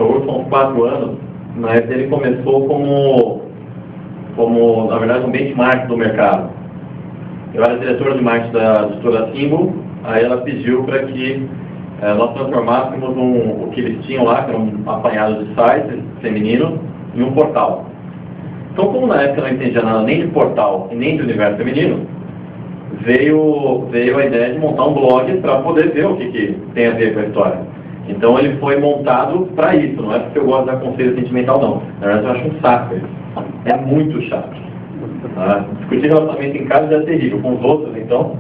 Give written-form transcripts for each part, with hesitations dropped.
hoje são uns 4 anos, mas ele começou como, na verdade, um benchmark do mercado. Eu era diretor de marketing da editora Symbol, aí ela pediu para que nós transformássemos o que eles tinham lá, que era um apanhado de sites feminino, em um portal. Então, como na época eu não entendia nada nem de portal e nem de universo feminino, veio a ideia de montar um blog para poder ver o que tem a ver com a história. Então ele foi montado para isso, não é porque eu gosto de dar conselho sentimental, não. Na verdade eu acho um saco isso. É muito chato. Discutir relacionamento em casa é terrível, com os outros então.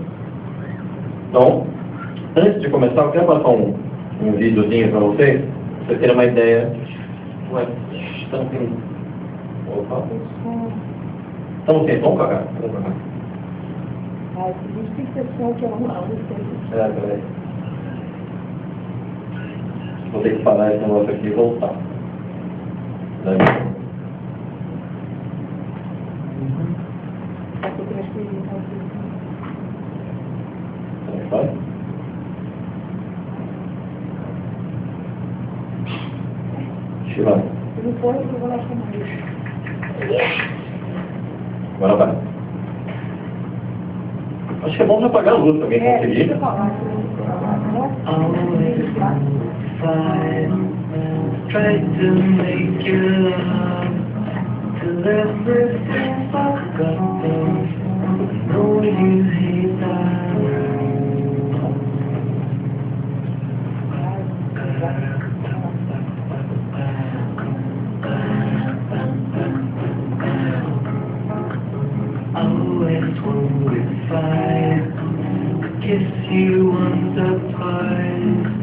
Então, antes de começar, eu quero passar um videozinho para vocês terem uma ideia. Ué, estamos sem... Opa. Estamos sem som, Cacá? A gente tem que ter som que é uma peraí. Vou ter que parar esse negócio aqui e voltar. Vai? Deixa eu lá. Se não for, eu vou lá chamar ele. Agora vai. Acho que é bom já apagar a luz pra alguém conseguir. Deixa eu falar. Try to make you love till everything's forgotten. Know you hate that. Always when we fight, kiss you once or twice.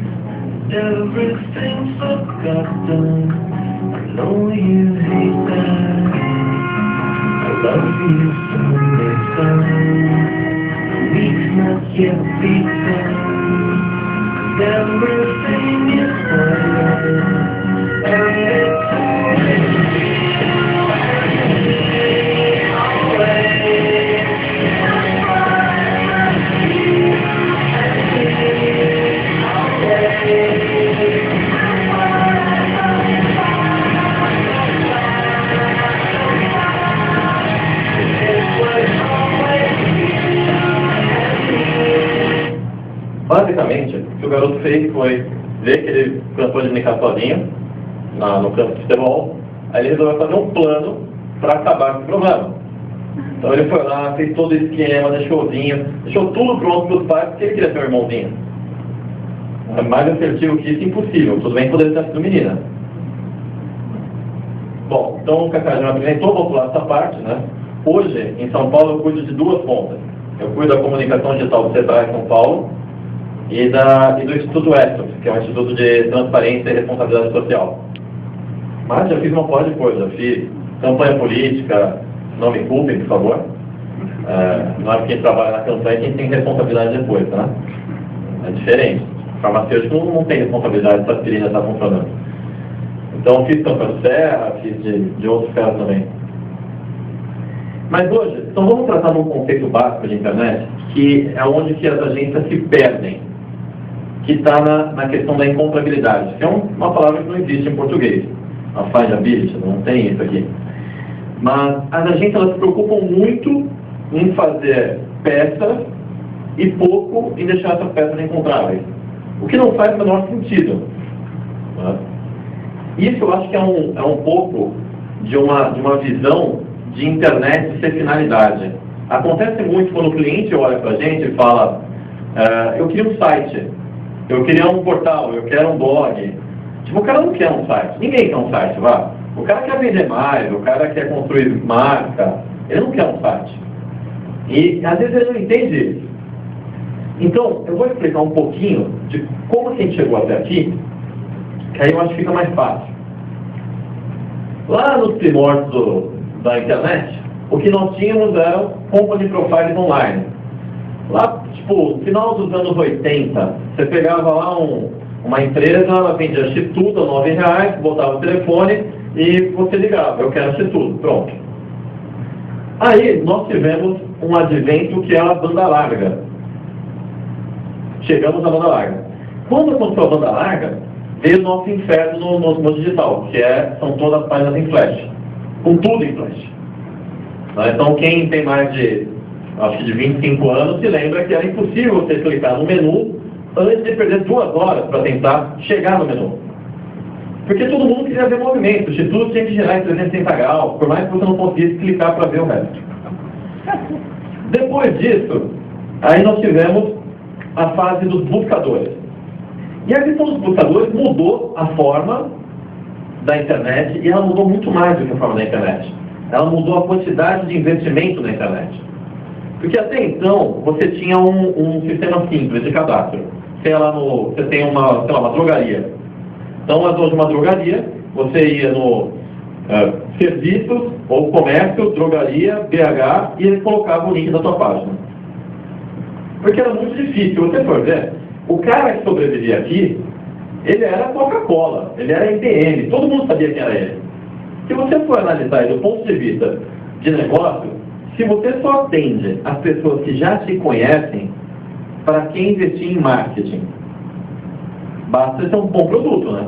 Everything's forgotten. I know you hate that. I love you from the sun. The week's not yet begun. 'Cause everything is fine. Every Basicamente, o que o garoto fez foi ver que ele cansou de brincar sozinho no campo de futebol, aí ele resolveu fazer um plano para acabar com esse problema. Então ele foi lá, fez todo o esquema, deixou tudo pronto para os pais, porque ele queria ser um irmãozinho. Mais assertivo que isso, impossível. Tudo bem poder ter sido menina. Bom, então o Cacá já apresentou, vou pular essa parte, né? Hoje, em São Paulo, eu cuido de 2 pontas. Eu cuido da comunicação digital do Sebrae São Paulo e do Instituto Ethos, que é um Instituto de Transparência e Responsabilidade Social. Mas já fiz uma porra de coisa. Já fiz campanha política, não me culpem, por favor. Não é porque quem trabalha na campanha quem tem responsabilidade depois, tá? É diferente. O farmacêutico não tem responsabilidade se a aspirina está funcionando. Então fiz campanha do Serra, fiz de outros caras também. Mas hoje, então vamos tratar de um conceito básico de internet, que é onde que as agências se perdem, que está na questão da incompatibilidade, que é uma palavra que não existe em português. A findability, não tem isso aqui. Mas as agências elas se preocupam muito em fazer peças e pouco em deixar essas peças encontráveis. O que não faz o menor sentido. Né? Isso eu acho que é um pouco de uma visão de internet ser finalidade. Acontece muito quando o cliente olha para a gente e fala eu queria um site, eu queria um portal, eu quero um blog. Tipo, o cara não quer um site, ninguém quer um site, vá. O cara quer vender mais, o cara quer construir marca, ele não quer um site. E às vezes ele não entende isso. Então, eu vou explicar um pouquinho de como a gente chegou até aqui, que aí eu acho que fica mais fácil. Lá nos primórdios da internet, o que nós tínhamos eram company profiles online. Lá, tipo, no final dos anos 80, você pegava lá uma empresa, ela vendia X-Tudo a R$9, botava o telefone e você ligava, eu quero X-Tudo, pronto. Aí nós tivemos um advento que é a banda larga. Chegamos à banda larga. Quando aconteceu a banda larga, veio o nosso inferno no digital, que são todas as páginas em flash, com tudo em flash. Então, quem tem mais de, acho que de 25 anos, se lembra que era impossível você clicar no menu antes de perder 2 horas para tentar chegar no menu. Porque todo mundo queria ver movimento, se tudo tinha que girar em 360 graus, por mais que você não conseguisse clicar para ver o resto. Depois disso, aí nós tivemos a fase dos buscadores. E a questão dos buscadores mudou a forma da internet, e ela mudou muito mais do que a forma da internet. Ela mudou a quantidade de investimento na internet. Porque até então, você tinha um sistema simples de cadastro. Você tem uma drogaria. Então, a de uma drogaria, você ia no serviços, ou comércio, drogaria, BH, e ele colocava o link da sua página. Porque era muito difícil. Você for ver, o cara que sobrevivia aqui, ele era Coca-Cola, ele era IBM, todo mundo sabia quem era ele. Se você for analisar do ponto de vista de negócio, se você só atende as pessoas que já te conhecem, para quem investir em marketing? Basta você ter um bom produto, né?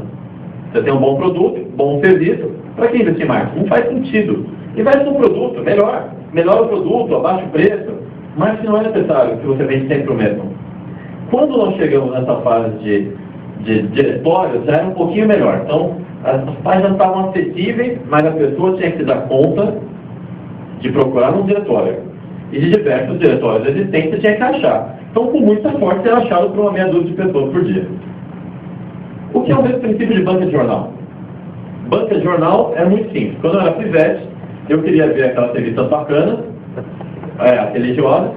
Você tem um bom produto, bom serviço, para quem investir em marketing? Não faz sentido. Investe no produto, melhor o produto, abaixa o preço, mas não é necessário que você vende sempre o mesmo. Quando nós chegamos nessa fase de diretório, já era um pouquinho melhor. Então, as páginas estavam acessíveis, mas a pessoa tinha que se dar conta de procurar um diretório. E de diversos diretórios existentes você tinha que achar. Então, com muita sorte, era achado por uma meia dúzia de pessoas por dia. O que é o mesmo princípio de banca de jornal? Banca de jornal é muito simples. Quando eu era pivete, eu queria ver aquelas revistas bacanas, religiosas,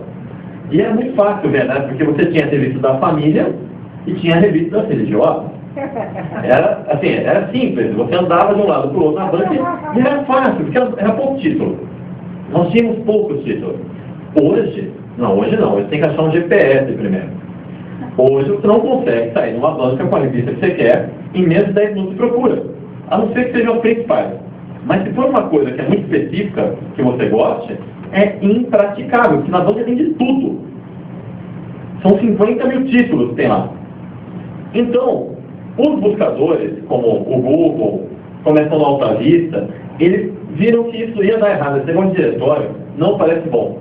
e era muito fácil ver, né? Porque você tinha a revista da família e tinha a revista das religiosas. Era simples. Você andava de um lado para o outro na banca e era fácil, porque era pouco título. Nós tínhamos poucos títulos. Hoje não. Hoje tem que achar um GPS primeiro. Hoje você não consegue sair numa banca com a revista que você quer em menos de 10 minutos de procura. A não ser que sejam as principais. Mas se for uma coisa que é muito específica, que você goste, é impraticável, porque na banca tem de tudo. São 50 mil títulos que tem lá. Então, os buscadores, como o Google, começam no Alta Vista, eles viram que isso ia dar errado, esse negócio de diretório não parece bom.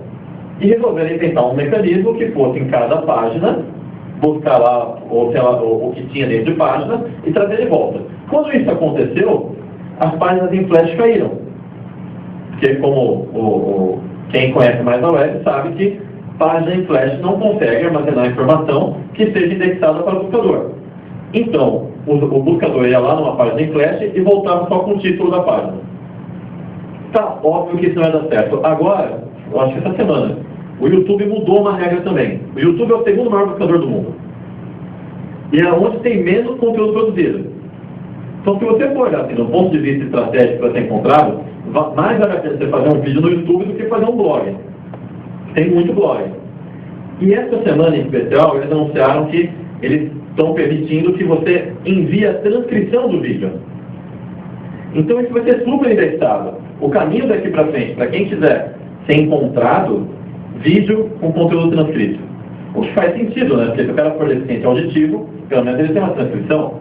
E resolveram inventar um mecanismo que fosse em cada página, buscar lá, o que tinha dentro de página e trazer de volta. Quando isso aconteceu, as páginas em flash caíram. Porque como quem conhece mais a web sabe que página em flash não consegue armazenar informação que seja indexada para o buscador. Então, o buscador ia lá numa página em flash e voltava só com o título da página. Tá, óbvio que isso não vai dar certo. Agora, eu acho que essa semana, o YouTube mudou uma regra também. O YouTube é o segundo maior buscador do mundo. E é onde tem menos conteúdo produzido. Então, se você for olhar assim, do ponto de vista estratégico para ser encontrado, mais vale a pena você fazer um vídeo no YouTube do que fazer um blog. Tem muito blog. E essa semana em especial, eles anunciaram que eles estão permitindo que você envie a transcrição do vídeo. Então, isso vai ser super indexado. O caminho daqui para frente, para quem quiser ser encontrado, vídeo com conteúdo transcrito. O que faz sentido, né? Porque se o cara for deficiente auditivo, pelo menos ele tem uma transcrição.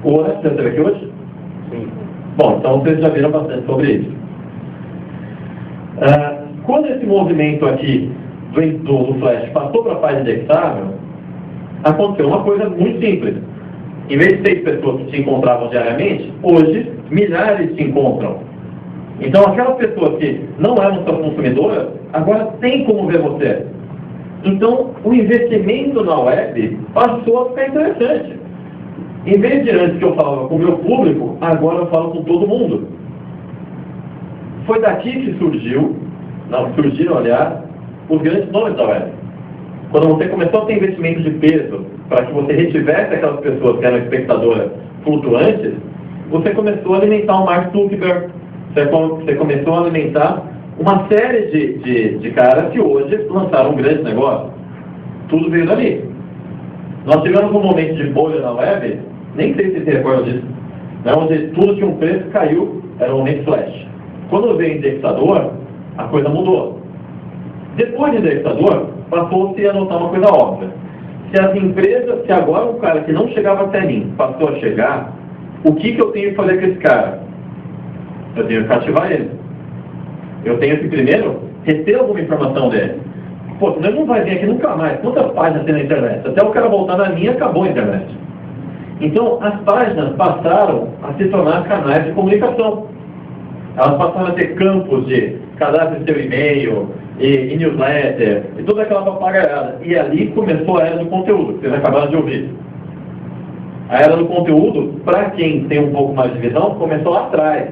Você teve aqui hoje? Sim. Bom, então vocês já viram bastante sobre isso. Quando esse movimento aqui do Flash passou para a página indexável, aconteceu uma coisa muito simples. Em vez de 6 pessoas que se encontravam diariamente, hoje milhares se encontram. Então aquela pessoa que não era uma sua consumidora, agora tem como ver você. Então o investimento na web passou a ficar interessante. Em vez de antes que eu falava com o meu público, agora eu falo com todo mundo. Foi daqui que surgiram, aliás, os grandes nomes da web. Quando você começou a ter investimento de peso para que você retivesse aquelas pessoas que eram espectadoras flutuantes, você começou a alimentar o Mark Zuckerberg, você começou a alimentar uma série de caras que hoje lançaram um grande negócio. Tudo veio dali. Nós tivemos um momento de bolha na web, nem sei se você recorda disso, né, onde tudo tinha um preço, caiu, era um momento flash. Quando veio o indexador, a coisa mudou. Depois do indexador, passou-se a notar uma coisa óbvia. Se as empresas, se agora um cara que não chegava até mim passou a chegar, o que eu tenho que fazer com esse cara? Eu tenho que cativar ele. Eu tenho que primeiro reter alguma informação dele. Pô, senão ele não vai vir aqui nunca mais. Quantas páginas tem na internet? Até o cara voltar na minha, acabou a internet. Então, as páginas passaram a se tornar canais de comunicação. Elas passaram a ter campos de cadastre seu e-mail, e newsletter, e toda aquela papagaiada. E ali começou a era do conteúdo, que vocês acabaram de ouvir. A era do conteúdo, para quem tem um pouco mais de visão, começou lá atrás.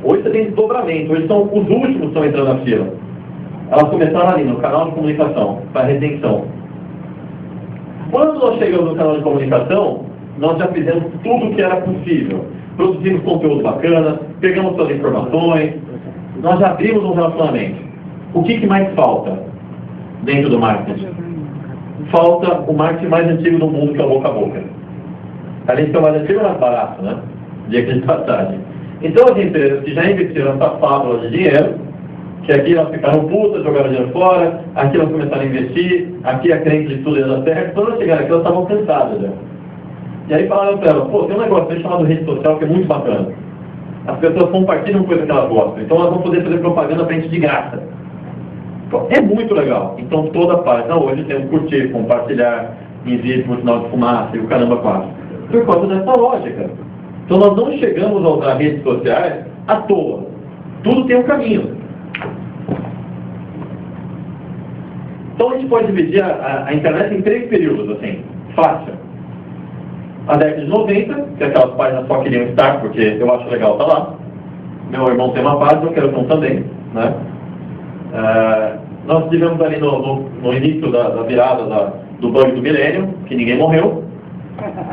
Hoje você tem desdobramento, hoje são os últimos que estão entrando na fila. Elas começaram ali, no canal de comunicação, para retenção. Quando nós chegamos no canal de comunicação, nós já fizemos tudo o que era possível. Produzimos conteúdo bacana, pegamos todas as informações, nós já abrimos um relacionamento. O que mais falta dentro do marketing? Falta o marketing mais antigo do mundo, que é o boca a boca. A gente tem o mais antigo e mais barato, né? Diga de passagem. Então as empresas que já investiram essa fábula de dinheiro, que aqui elas ficaram putas, jogaram dinheiro fora, aqui elas começaram a investir, aqui a crente de tudo ia dar certo, quando elas chegaram aqui elas estavam cansadas já. E aí falaram para elas, pô, tem um negócio aí chamado rede social que é muito bacana. As pessoas compartilham coisa que elas gostam, então elas vão poder fazer propaganda para a gente de graça. É muito legal. Então toda a página hoje tem um curtir, compartilhar, envio por sinal de fumaça e o caramba quase. Por causa dessa lógica. Então nós não chegamos a usar redes sociais à toa. Tudo tem um caminho. Então a gente pode dividir a internet em 3 períodos, assim, fácil. A década de 90, que aquelas páginas só queriam estar, porque eu acho legal estar lá. Meu irmão tem uma página, eu quero ter um também, né? Nós tivemos ali no início da virada do bug do milênio, que ninguém morreu,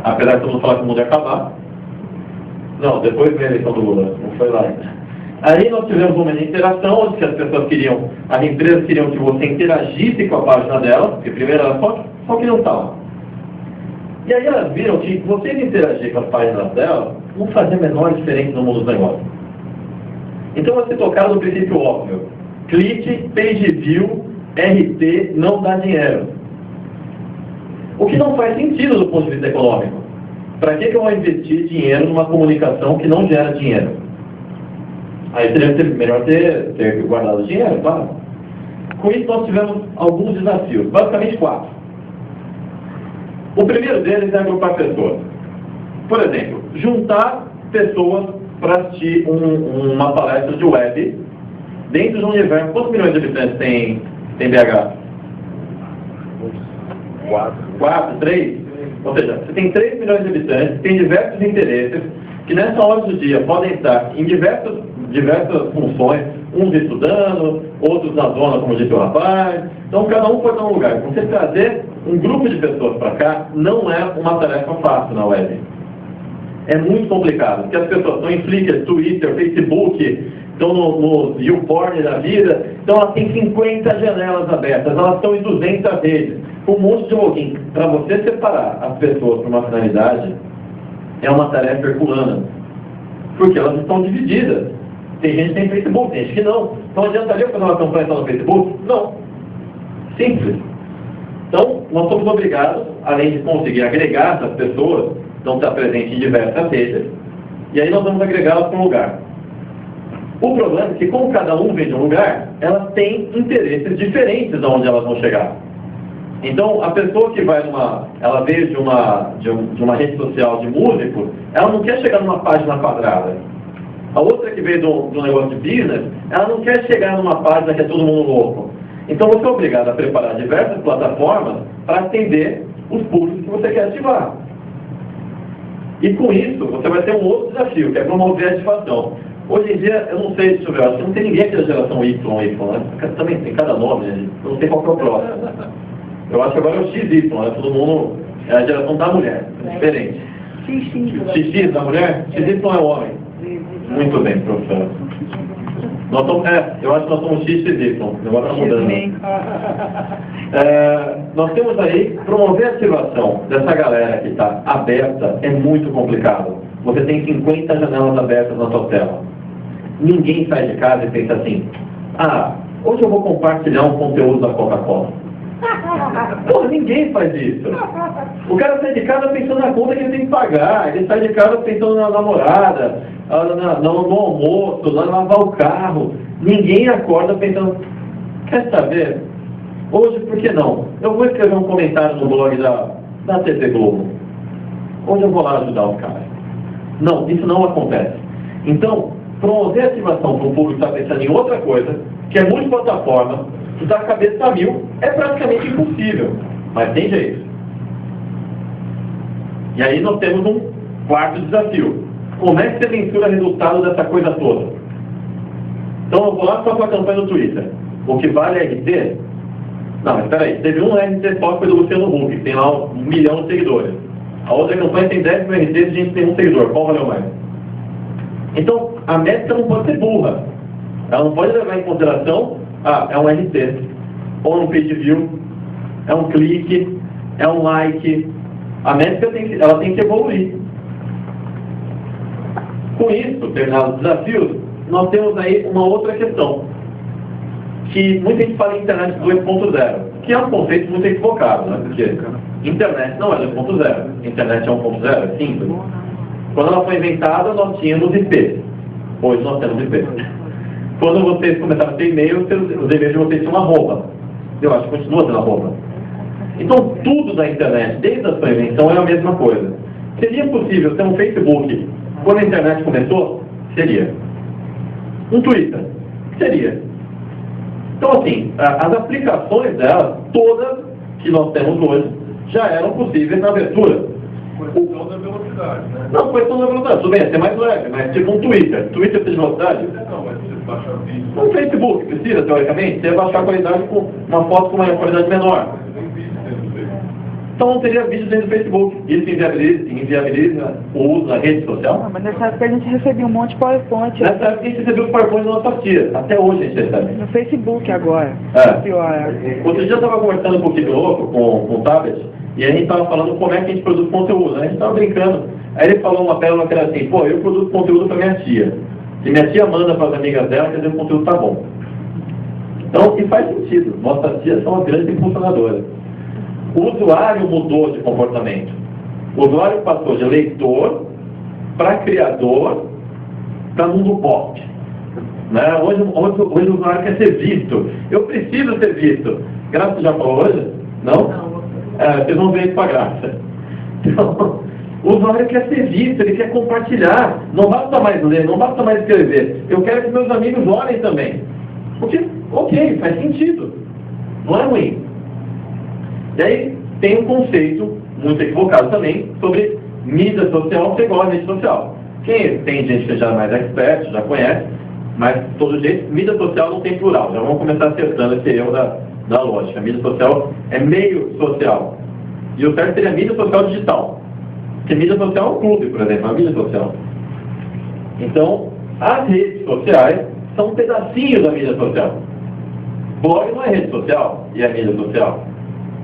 apesar de todo mundo falar que o mundo ia acabar. Não, depois veio a eleição do Lula, não foi lá ainda. Aí nós tivemos uma interação, onde as pessoas queriam, as empresas queriam que você interagisse com a página delas, porque primeiro elas só queriam estar lá. E aí elas viram que vocês interagir com as páginas delas não fazia a menor diferença no mundo dos negócios. Então você tocaram no princípio óbvio. Clique, page view, RT não dá dinheiro. O que não faz sentido do ponto de vista econômico. Para que eu vou investir dinheiro numa comunicação que não gera dinheiro? Aí seria melhor ter guardado dinheiro, claro. Com isso nós tivemos alguns desafios, basicamente 4. O primeiro deles é agrupar pessoas. Por exemplo, juntar pessoas para assistir uma palestra de web dentro de um universo. Quantos milhões de habitantes tem BH? 4, 3? Ou seja, você tem 3 milhões de habitantes, tem diversos interesses, que nessa hora do dia podem estar em diversas funções, uns estudando, outros na zona, como disse o rapaz. Então cada um pode estar num lugar. Você trazer um grupo de pessoas para cá não é uma tarefa fácil na web. É muito complicado, porque as pessoas estão em Flickr, Twitter, Facebook, estão no YouPorn da vida, então elas têm 50 janelas abertas, elas estão em 200 redes, com um monte de login. Para você separar as pessoas para uma finalidade, é uma tarefa herculana, porque elas estão divididas. Tem gente que tem Facebook, tem gente que não. Então adiantaria fazer uma campanha só no Facebook? Não. Simples. Então, nós somos obrigados, além de conseguir agregar essas pessoas, então estar presente em diversas redes, e aí nós vamos agregá-las para um lugar. O problema é que, como cada um vem de um lugar, elas têm interesses diferentes de onde elas vão chegar. Então, a pessoa que vai ela veio de uma rede social de músicos, ela não quer chegar numa página quadrada. A outra que veio do negócio de business, ela não quer chegar numa página que é todo mundo louco. Então você é obrigado a preparar diversas plataformas para atender os públicos que você quer ativar. E com isso, você vai ter um outro desafio, que é promover a ativação. Hoje em dia, eu não sei, deixa eu ver, acho que não tem ninguém aqui da geração Y, né? Também tem cada nome, né? Eu não sei qual que é o próximo. Eu acho que agora é o XY, né? Todo mundo é a geração da mulher, é diferente. XX da mulher? XY é o homem. Muito bem, professor. Nós somos, eu acho que nós somos XY, o negócio está mudando. Nós temos aí, promover a ativação dessa galera que está aberta é muito complicado. Você tem 50 janelas abertas na sua tela. Ninguém sai de casa e pensa assim, hoje eu vou compartilhar um conteúdo da Coca-Cola. Porra, ninguém faz isso. O cara sai de casa pensando na conta que ele tem que pagar, ele sai de casa pensando na namorada, no almoço, na lavar o carro. Ninguém acorda pensando, quer saber? Hoje, por que não? Eu vou escrever um comentário no blog da TV Globo. Hoje eu vou lá ajudar os caras. Não, isso não acontece. Então, promover ativação para um público que está pensando em outra coisa, que é multiplataforma, que está a cabeça a mil, é praticamente impossível. Mas tem jeito. E aí nós temos um quarto desafio. Como é que você mensura o resultado dessa coisa toda? Então eu vou lá só com a campanha do Twitter. O que vale é RT? Não, mas espera aí. Teve um RT só que foi do Luciano Huck, que tem lá 1 milhão de seguidores. A outra campanha tem 10 mil RTs e a gente tem um seguidor. Qual valeu mais? Então, a métrica não pode ser burra. Ela não pode levar em consideração, é um RT, ou um page view, é um clique, é um like. A métrica ela tem que evoluir. Com isso, terminados os desafios, nós temos aí uma outra questão. Que muita gente fala em internet 2.0, que é um conceito muito equivocado, né? Porque internet não é 2.0, internet é 1.0, é simples. Quando ela foi inventada, nós tínhamos IP. Hoje nós temos IP. Quando vocês começaram a ter e-mail, os e-mails de vocês tinham arroba. Eu acho que continua sendo arroba. Então, tudo da internet, desde a sua invenção, é a mesma coisa. Seria possível ter um Facebook quando a internet começou? Seria. Um Twitter? Seria. Então, assim, as aplicações dela, todas que nós temos hoje, já eram possíveis na abertura. Questão da velocidade, né? Não, questão da velocidade. Tudo bem, é mais leve, mas tipo um Twitter. Twitter precisa de velocidade? Não, mas você baixa vídeo. Um Facebook precisa, teoricamente, você baixar a qualidade com uma foto com uma qualidade menor. Tem vídeo dentro do Facebook. Então não teria vídeo dentro do Facebook. Isso inviabiliza o uso da rede social? Não, mas nessa época a gente recebia um monte de PowerPoint. Nessa época a gente recebeu os PowerPoint da nossa tia. Até hoje a gente recebe. No Facebook agora. É. Pior. Outro dia eu estava conversando um pouquinho louco com o Tabet, e a gente estava falando como é que a gente produz conteúdo. A gente estava brincando. Aí ele falou uma pérola que era assim, pô, eu produzo conteúdo para minha tia. Se minha tia manda para as amigas dela, quer dizer que o conteúdo tá bom. Então, e faz sentido. Nossas tias são as grandes impulsionadoras. O usuário mudou de comportamento. O usuário passou de leitor para criador para mundo pop. Né? Hoje o usuário quer ser visto. Eu preciso ser visto. Graça já falou hoje? Não? Vocês vão ver isso para Graça. Então, o usuário quer ser visto, ele quer compartilhar. Não basta mais ler, não basta mais escrever. Eu quero que meus amigos olhem também. Porque, ok, faz sentido. Não é ruim. E aí tem um conceito muito equivocado também sobre mídia social ser igual a mídia social. Tem gente que já é mais expert, já conhece, mas de todo jeito, mídia social não tem plural. Já vamos começar acertando esse erro da lógica. A mídia social é meio social. E o certo seria mídia social digital. Porque mídia social é um clube, por exemplo, é uma mídia social. Então, as redes sociais são um pedacinho da mídia social. Blog não é rede social e é mídia social.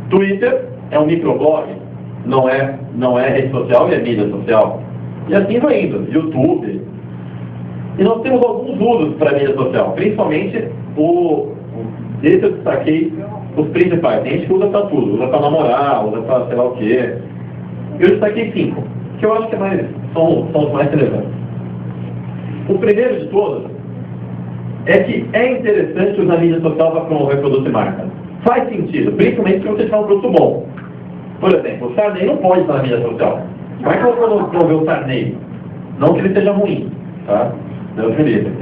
Twitter é um microblog, não é rede social e é mídia social. E assim vai indo, YouTube. E nós temos alguns usos para a mídia social, principalmente esse eu destaquei os principais. Tem gente que usa para tudo, usa para namorar, usa para sei lá o quê. Eu destaquei 5, que eu acho que são os mais relevantes. O primeiro de todos é que é interessante usar a mídia social para promover produto e marca. Faz sentido, principalmente se você tiver um produto bom. Por exemplo, o Sarney não pode estar na mídia social. Como é que eu vou promover o Sarney? Não que ele seja ruim, tá? Deus me livre.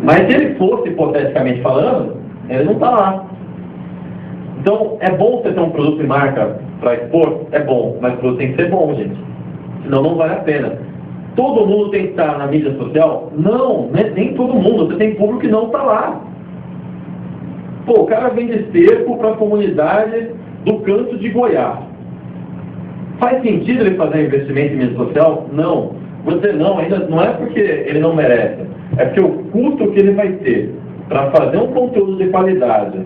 Mas se ele fosse, hipoteticamente falando, ele não está lá. Então, é bom você ter um produto e marca para expor? É bom, mas o produto tem que ser bom, gente. Senão não vale a pena. Todo mundo tem que estar na mídia social? Não, nem todo mundo. Você tem público que não está lá. Pô, o cara vende esterco para a comunidade do Canto de Goiás. Faz sentido ele fazer investimento em mídia social? Não. Vou dizer não, ainda não é porque ele não merece. É porque o custo que ele vai ter para fazer um conteúdo de qualidade,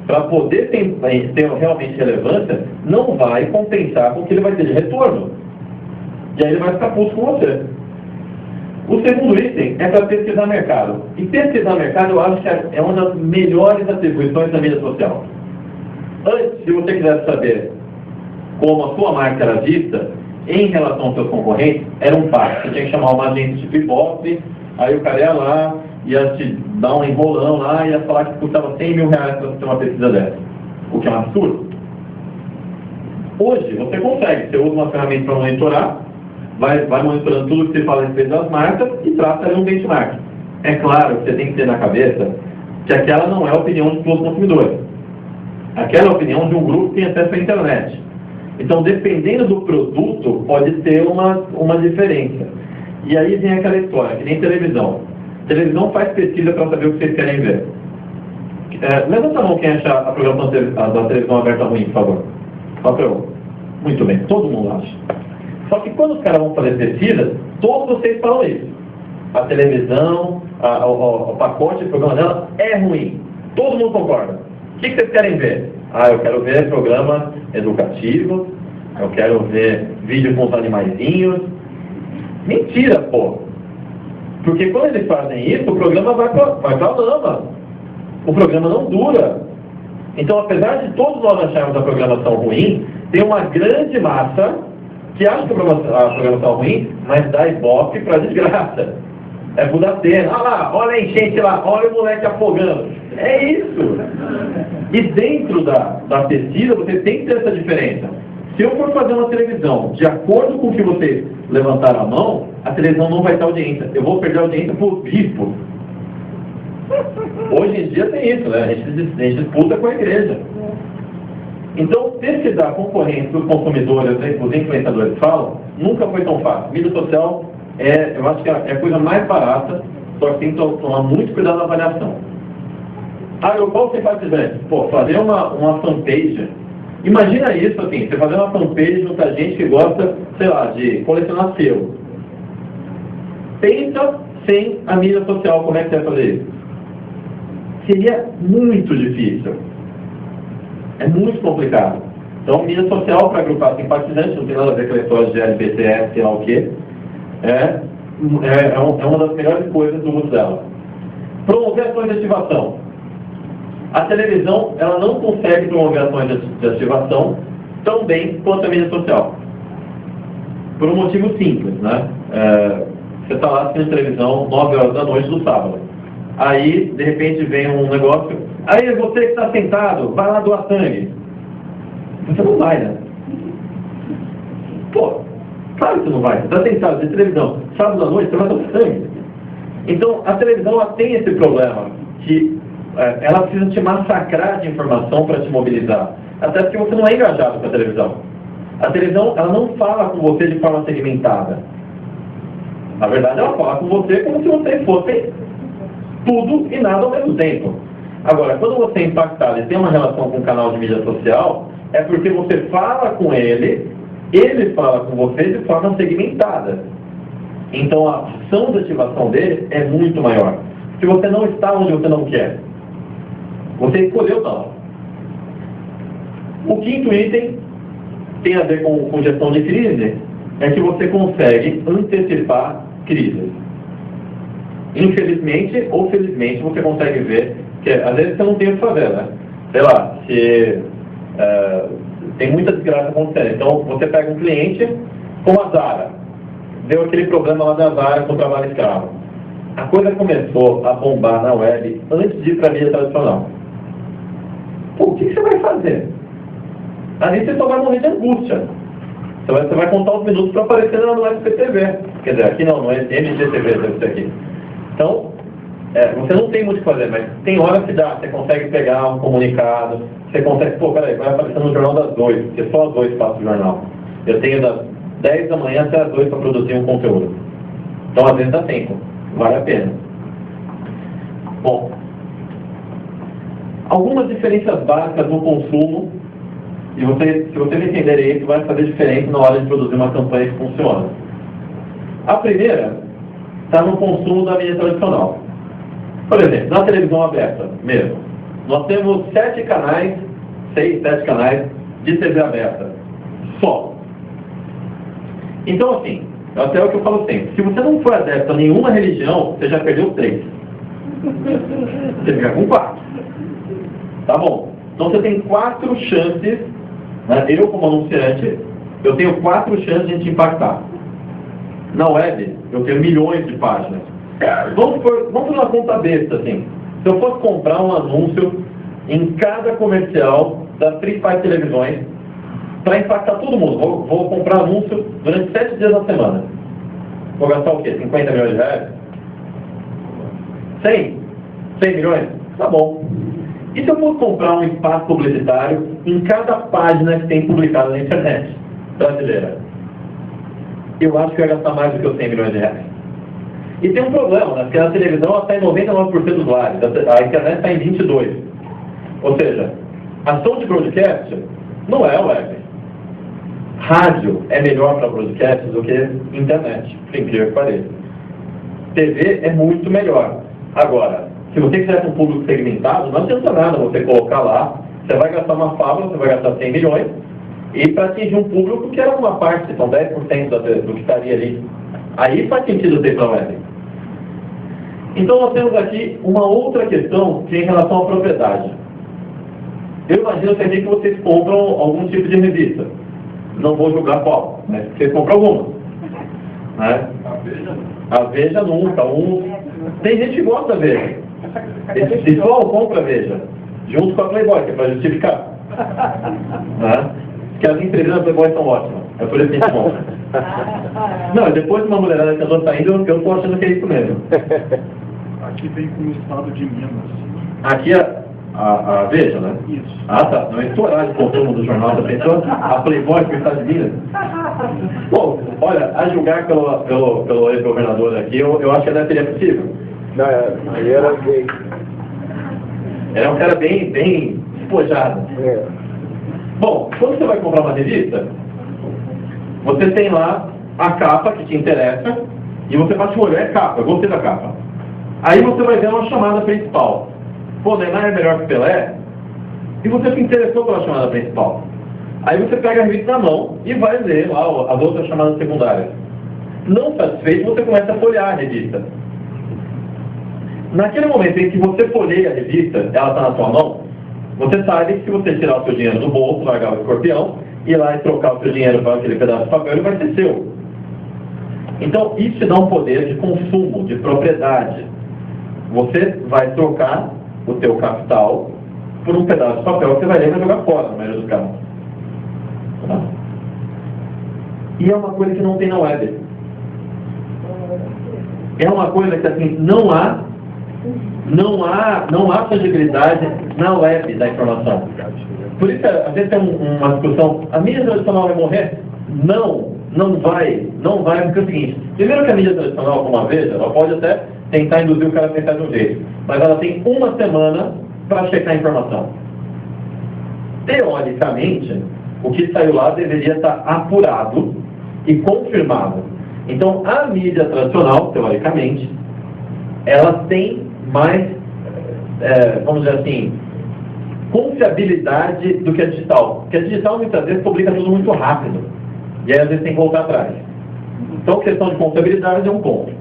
para poder ter realmente relevância, não vai compensar com o que ele vai ter de retorno. E aí ele vai ficar puto com você. O segundo item é para pesquisar mercado. E pesquisar mercado eu acho que é uma das melhores atribuições da mídia social. Antes, se você quisesse saber como a sua marca era vista em relação aos seus concorrentes, era um passo. Você tinha que chamar uma agência tipo Ibope, aí o cara ia lá, ia te dar um enrolão lá, ia falar que custava 100 mil reais para você ter uma pesquisa dessa. O que é um absurdo. Hoje, você consegue. Você usa uma ferramenta para monitorar, vai monitorando tudo que você fala a respeito das marcas e traça ali um benchmark. É claro que você tem que ter na cabeça que aquela não é a opinião de todos os consumidores. Aquela é a opinião de um grupo que tem acesso à internet. Então, dependendo do produto, pode ter uma diferença. E aí vem aquela história, que nem televisão. Televisão faz pesquisa para saber o que vocês querem ver. Levanta a mão quem acha a programação da televisão aberta ruim, por favor. Papel. Muito bem, todo mundo acha. Só que quando os caras vão fazer pesquisa, todos vocês falam isso. A televisão, o pacote de programa dela é ruim. Todo mundo concorda. O que vocês querem ver? Eu quero ver programa educativo, eu quero ver vídeo com os animaizinhos. Mentira, pô! Porque quando eles fazem isso, o programa vai pra lama. O programa não dura. Então, apesar de todos nós acharmos a programação ruim, tem uma grande massa que acha que a programação é ruim, mas dá ibope pra desgraça. É Budacena. Olha lá, olha a enchente lá, olha o moleque afogando. É isso. E dentro da pesquisa, você tem que ter essa diferença. Se eu for fazer uma televisão de acordo com o que vocês levantaram a mão, a televisão não vai ter audiência. Eu vou perder a audiência por bispo. Hoje em dia tem isso, né? A gente disputa com a igreja. Então, pesquisar concorrentes que os consumidores, os influenciadores falam, nunca foi tão fácil. Mídia social, eu acho que é a coisa mais barata, só que tem que tomar muito cuidado na avaliação. Qual você faz, gente? Pô, fazer uma fanpage. Imagina isso, assim, você fazer uma fanpage junto a gente que gosta, sei lá, de colecionar selo. Pensa sem a mídia social, como é que você vai fazer isso? Seria muito difícil. É muito complicado. Então, mídia social para agrupar simpatizantes, não tem nada a ver com a história de LBTS, sei lá o quê. É uma das melhores coisas do uso dela. Promover ações de ativação. A televisão, ela não consegue promover ações de ativação tão bem quanto a mídia social. Por um motivo simples, né? Você está lá assistindo televisão 9 horas da noite do sábado. Aí, de repente, vem um negócio. Aí, você que está sentado, vai lá doar sangue. Você não vai, né? Pô, claro que você não vai. Você está sentado de televisão, sábado à noite, você vai doar sangue. Então, a televisão, ela tem esse problema, que ela precisa te massacrar de informação para te mobilizar. Até porque você não é engajado com a televisão. A televisão, ela não fala com você de forma segmentada. Na verdade, ela fala com você como se vocês fossem tudo e nada ao mesmo tempo. Agora, quando você é impactado e tem uma relação com o canal de mídia social, é porque você fala com ele fala com você de forma segmentada. Então, a ação de ativação dele é muito maior. Se você não está onde você não quer, você escolheu não. O quinto item tem a ver com gestão de crise, é que você consegue antecipar crises. Infelizmente ou felizmente você consegue ver que às vezes você não tem o que fazer, né? Sei lá, se tem muita desgraça acontecendo. Então você pega um cliente com a Zara, deu aquele problema lá da Zara com o trabalho escravo. A coisa começou a bombar na web antes de ir para a mídia tradicional. Pô, o que você vai fazer? Ali você só vai morrer de angústia. Você vai contar os minutos para aparecer no SPTV. Quer dizer, aqui não é MGTV, deve ser aqui. Então, você não tem muito o que fazer, mas tem hora que dá. Você consegue pegar um comunicado, você consegue, peraí, vai aparecer no jornal das 2, porque só às 2 passa o jornal. Eu tenho das 10 da manhã até às 2 para produzir um conteúdo. Então, às vezes dá tempo. Vale a pena. Bom, algumas diferenças básicas no consumo, e se vocês entenderem isso, vai fazer diferença na hora de produzir uma campanha que funciona. A primeira está no consumo da mídia tradicional. Por exemplo, na televisão aberta mesmo, nós temos 7 canais, 6, 7 canais de TV aberta. Só. Então, assim, até o que eu falo sempre, se você não for adepto a nenhuma religião, você já perdeu 3. Você fica com 4. Tá bom. Então você tem 4 chances, né? Eu como anunciante, eu tenho 4 chances de te impactar. Na web, eu tenho milhões de páginas. Vamos fazer uma conta besta, assim. Se eu fosse comprar um anúncio em cada comercial das principais televisões, para impactar todo mundo, vou comprar anúncio durante 7 dias na semana. Vou gastar o quê? 50 milhões de reais? 100? 100 milhões? Tá bom. E se eu fosse comprar um espaço publicitário em cada página que tem publicado na internet brasileira? Eu acho que eu ia gastar mais do que os 100 milhões de reais. E tem um problema, né? Porque a televisão está em 99% dos lares, a internet está em 22%. Ou seja, ação de broadcast não é web. Rádio é melhor para broadcast do que internet, por incrível que pareça. TV é muito melhor. Agora, se você quiser ter um público segmentado, não adianta nada você colocar lá, você vai gastar uma fábula, você vai gastar 100 milhões, e para atingir um público que era uma parte, são 10% do que estaria ali. Aí faz sentido ter para web. Então nós temos aqui uma outra questão que é em relação à propriedade. Eu imagino também que vocês compram algum tipo de revista. Não vou julgar qual, mas vocês compram alguma. Né? A Veja nunca. Tem gente que gosta da Veja. Esse pessoal compra a Veja, junto com a Playboy, que é para justificar. Né? Porque as entrevistas da Playboy são ótimas. É por isso que a gente compra. Não, depois de uma mulherada que andou saindo, eu estou achando que é isso mesmo. Aqui vem com o estado de Minas. Aqui a Veja, né? Isso. Ah, tá. Não é estourar de consumo do jornal da pessoa. A Playboy que está de Minas. Bom, olha, a julgar pelo ex-governador aqui, eu acho que até seria possível. Não, ele era gay. Era um cara bem despojado. É. Bom, quando você vai comprar uma revista, você tem lá a capa que te interessa e você bate o olho, é capa, eu gostei da capa. Aí você vai ver uma chamada principal. Pô, Neymar é melhor que Pelé? E você se interessou pela chamada principal. Aí você pega a revista na mão e vai ler lá as outras chamadas secundárias. Não satisfeito, você começa a folhear a revista. Naquele momento em que você folheia a revista, ela está na sua mão, você sabe que se você tirar o seu dinheiro do bolso, largar o escorpião, ir lá e trocar o seu dinheiro para aquele pedaço de papel, ele vai ser seu. Então, isso te dá um poder de consumo, de propriedade. Você vai trocar o teu capital por um pedaço de papel que você vai ler e vai jogar fora, na maioria dos casos. Tá? E é uma coisa que não tem na web. É uma coisa que, assim, não há tangibilidade na web da informação. Por isso, às vezes tem uma discussão, a mídia tradicional vai morrer? Não vai, porque é o seguinte, primeiro que a mídia tradicional, como a Veja, ela pode até tentar induzir o cara a pensar de um jeito, mas ela tem uma semana para checar a informação. Teoricamente, o que saiu lá deveria estar apurado e confirmado. Então, a mídia tradicional, teoricamente, ela tem mais, vamos dizer assim, confiabilidade do que a digital. Porque a digital, muitas vezes, publica tudo muito rápido. E aí, às vezes, tem que voltar atrás. Então, questão de confiabilidade é um ponto.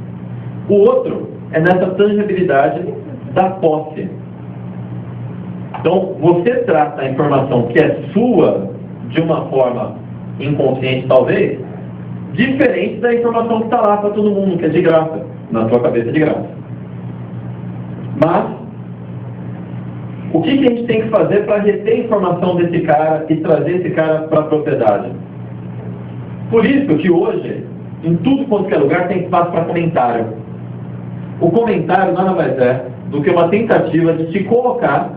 O outro é nessa tangibilidade da posse. Então, você trata a informação que é sua de uma forma inconsciente, talvez, diferente da informação que está lá para todo mundo, que é de graça, na sua cabeça de graça. Mas, o que a gente tem que fazer para reter a informação desse cara e trazer esse cara para a propriedade? Por isso que hoje, em tudo quanto é lugar, tem espaço para comentário. O comentário nada mais é do que uma tentativa de te colocar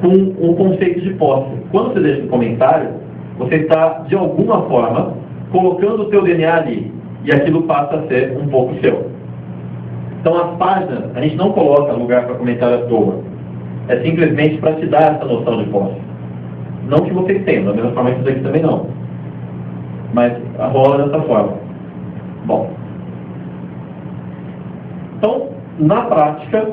com um conceito de posse. Quando você deixa um comentário, você está, de alguma forma, colocando o seu DNA ali. E aquilo passa a ser um pouco seu. Então, as páginas, a gente não coloca lugar para comentário à toa. É simplesmente para te dar essa noção de posse. Não que vocês tenham, da mesma forma que isso aqui também não. Mas rola dessa forma. Bom. Então, na prática,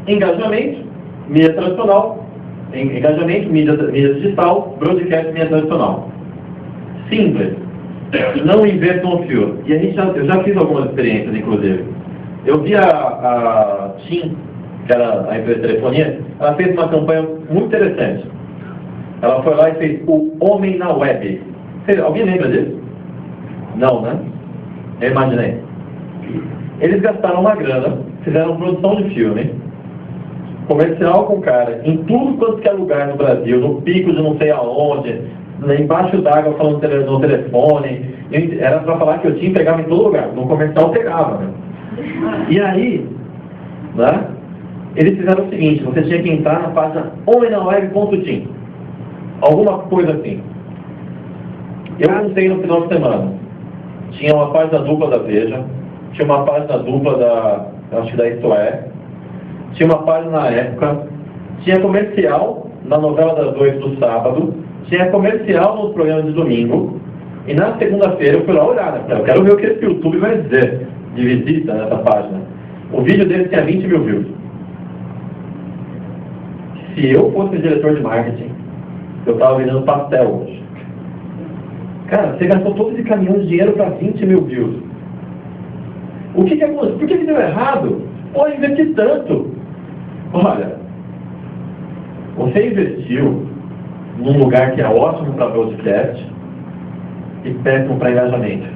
engajamento, mídia tradicional, engajamento, mídia digital, broadcast, mídia tradicional. Simples. Não invertam o fio. E eu já fiz algumas experiências, inclusive. Eu vi a TIM que era a empresa de telefonia, ela fez uma campanha muito interessante. Ela foi lá e fez o Homem na Web. Alguém lembra disso? Não, né? Eu imaginei. Eles gastaram uma grana, fizeram produção de filme, comercial com o cara, em tudo quanto que é lugar no Brasil, no pico de não sei aonde, embaixo d'água falando no telefone. Era para falar que eu tinha, pegava em todo lugar. No comercial pegava, né? E aí, né? Eles fizeram o seguinte: você tinha que entrar na página homenaweb.tim, alguma coisa assim. Eu montei no final de semana. Tinha uma página dupla da Veja, tinha uma página dupla da, acho que da Isto É, tinha uma página na época, tinha comercial na novela das 8 do sábado, tinha comercial nos programas de domingo, e na segunda-feira eu fui lá olhar, né? Eu quero ver o que esse YouTube vai dizer de visita nessa página. O vídeo dele tinha 20 mil views. Se eu fosse diretor de marketing, eu estava vendendo pastel hoje. Cara, você gastou todo esse caminhão de dinheiro para 20 mil views. O que aconteceu? Por que deu errado? Pô, investi tanto. Olha, você investiu num lugar que é ótimo para broadcast e péssimo para engajamento.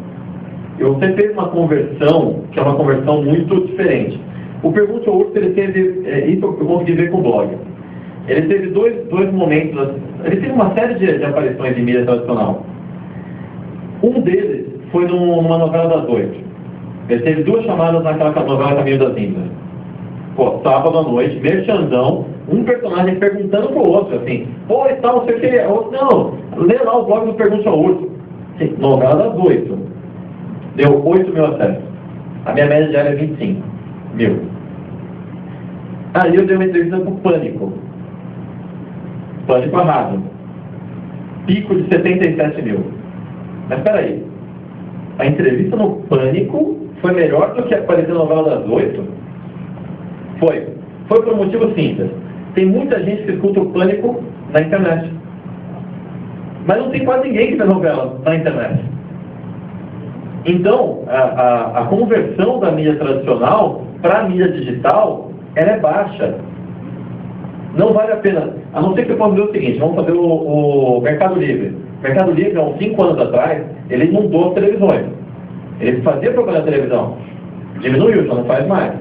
E você fez uma conversão, que é uma conversão muito diferente. O Pergunte ao Urso, ele teve, isso eu consegui ver com o blog. Ele teve dois momentos, ele teve uma série de aparições em mídia tradicional. Um deles foi numa novela das 8. Ele teve 2 chamadas naquela novela Caminho das Índias. Pô, sábado à noite, merchandão, um personagem perguntando pro outro, assim, pô, e tal, não sei o que, outro, não, lê lá o blog do Pergunte ao Urso. Sim, novela das 8. Deu 8 mil acessos. A minha média diária é 25 mil. Aí eu dei uma entrevista pro Pânico. Pânico a rádio. Pico de 77 mil. Mas peraí, a entrevista no Pânico foi melhor do que aparecer na novela das 8? Foi. Foi por um motivo simples. Tem muita gente que escuta o Pânico na internet. Mas não tem quase ninguém que vê novela na internet. Então, a conversão da mídia tradicional para a mídia digital, ela é baixa. Não vale a pena. A não ser que você possa dizer o seguinte: vamos fazer o Mercado Livre. O Mercado Livre, há uns 5 anos atrás, ele inundou as televisões. Ele fazia propaganda na televisão. Diminuiu, já não faz mais.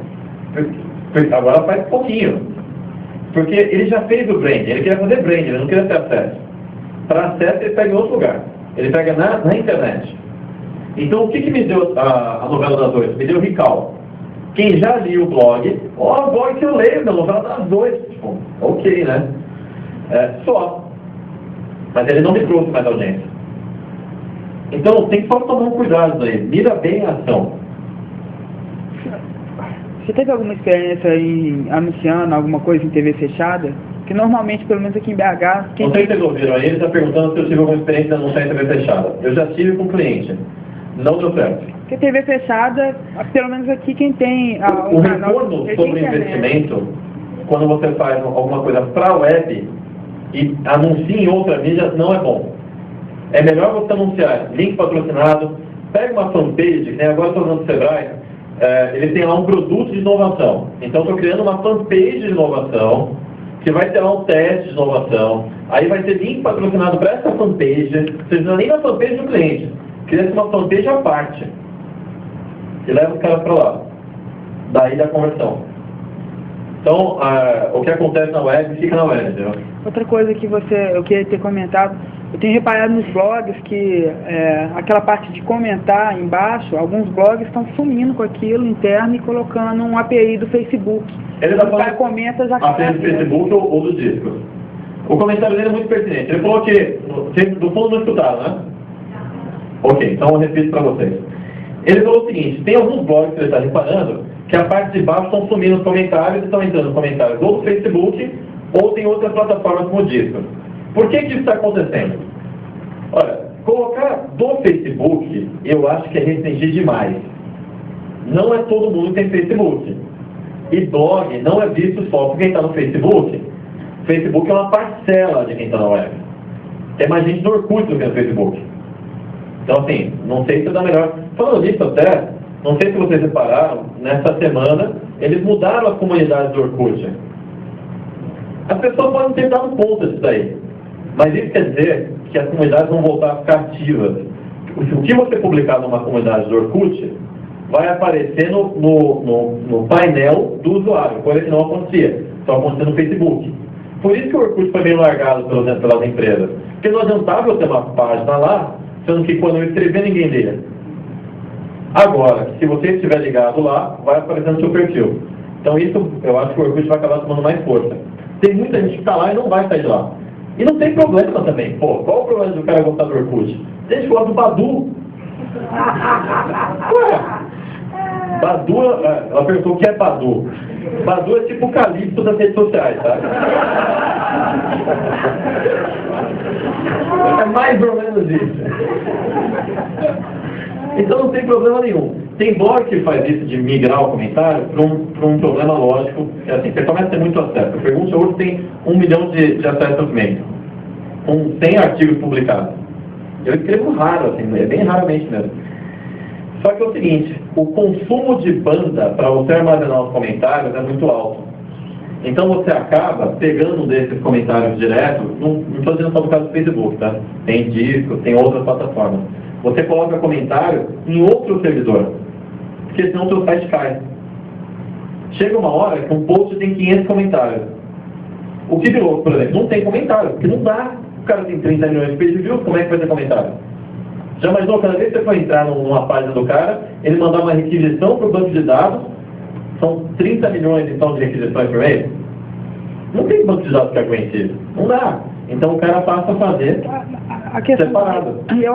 Agora faz pouquinho. Porque ele já fez o brand. Ele queria fazer brand, ele não queria ter acesso. Para acesso, ele pega em outro lugar. Ele pega na internet. Então, o que me deu a novela das 8? Me deu recall. Quem já lia o blog, o blog que eu leio da novela das 8. Tipo, ok, né? Só. Mas ele não me trouxe mais audiência. Então, tem que só tomar um cuidado aí. Mira bem a ação. Você teve alguma experiência em anunciando alguma coisa em TV fechada? Que normalmente, pelo menos aqui em BH... Não sei se vocês ouviram aí, ele está perguntando se eu tive alguma experiência de anunciar em TV fechada. Eu já tive com cliente. Não deu certo. Porque TV fechada, pelo menos aqui quem tem... O retorno sobre investimento, quando você faz alguma coisa para a web e anuncia em outra mídia, não é bom. É melhor você anunciar link patrocinado, pega uma fanpage, que nem agora estou usando o Sebrae, ele tem lá um produto de inovação. Então estou criando uma fanpage de inovação, que vai ter lá um teste de inovação, aí vai ter link patrocinado para essa fanpage, você não nem na fanpage do cliente, cria uma fanpage à parte, que leva os caras para lá, daí da conversão. Então, o que acontece na web, fica na web, entendeu? Outra coisa que eu queria ter comentado, eu tenho reparado nos blogs que aquela parte de comentar embaixo, alguns blogs estão sumindo com aquilo interno e colocando um API do Facebook. Ele está falando comenta já API do Facebook ou do disco. O comentário dele é muito pertinente. Ele falou que, do fundo não escutaram, né? Ok, então eu repito para vocês. Ele falou o seguinte: tem alguns blogs que ele está reparando que a parte de baixo estão sumindo os comentários e estão entrando comentários ou do Facebook ou tem outras plataformas como o Discord. Por que isso está acontecendo? Olha, colocar do Facebook, eu acho que é restringir demais. Não é todo mundo que tem Facebook. E blog não é visto só por quem está no Facebook. Facebook é uma parcela de quem está na web. Tem mais gente no Orkut do que no Facebook. Então, assim, não sei se é da melhor. Falando nisso até, não sei se vocês repararam, nessa semana, eles mudaram as comunidades do Orkut. As pessoas podem ter dado conta disso daí, mas isso quer dizer que as comunidades vão voltar a ficar ativas. O que você publicar numa comunidade do Orkut vai aparecer no painel do usuário, coisa que não acontecia, só acontecia no Facebook. Por isso que o Orkut foi bem largado pelas empresas, porque não adiantava eu ter uma página lá, sendo que quando eu escrever ninguém lia. Agora, se você estiver ligado lá, vai aparecer no seu perfil. Então isso, eu acho que o Orkut vai acabar tomando mais força. Tem muita gente que está lá e não vai sair de lá. E não tem problema também. Pô, qual o problema do cara gostar do Orkut? Tem gente que gosta do Badu. Ué, Badu, ela perguntou o que é Badu. Badu é tipo o Calipso das redes sociais, tá? É mais ou menos isso. Então não tem problema nenhum. Tem blog que faz isso de migrar o comentário para um problema lógico. É assim, você começa a ter muito acesso. Eu pergunto, hoje tem 1 milhão de acessos mês, com 100 artigos publicados. Eu escrevo raro, assim, é bem raramente mesmo. Só que é o seguinte, o consumo de banda para você armazenar os comentários é muito alto. Então você acaba pegando desses comentários direto, não estou dizendo só no caso do Facebook, tá? Tem disco, tem outras plataformas. Você coloca comentário em outro servidor, porque senão o seu site cai. Chega uma hora que um post tem 500 comentários. O que virou, por exemplo, não tem comentário, porque não dá. O cara tem 30 milhões de page views, como é que vai ter comentário? Já imaginou, cada vez que você for entrar numa página do cara, ele mandar uma requisição para o banco de dados, são 30 milhões então de requisições por mês? Não tem banco de dados que aguente isso. Não dá. Então o cara passa a fazer a questão, separado. Eu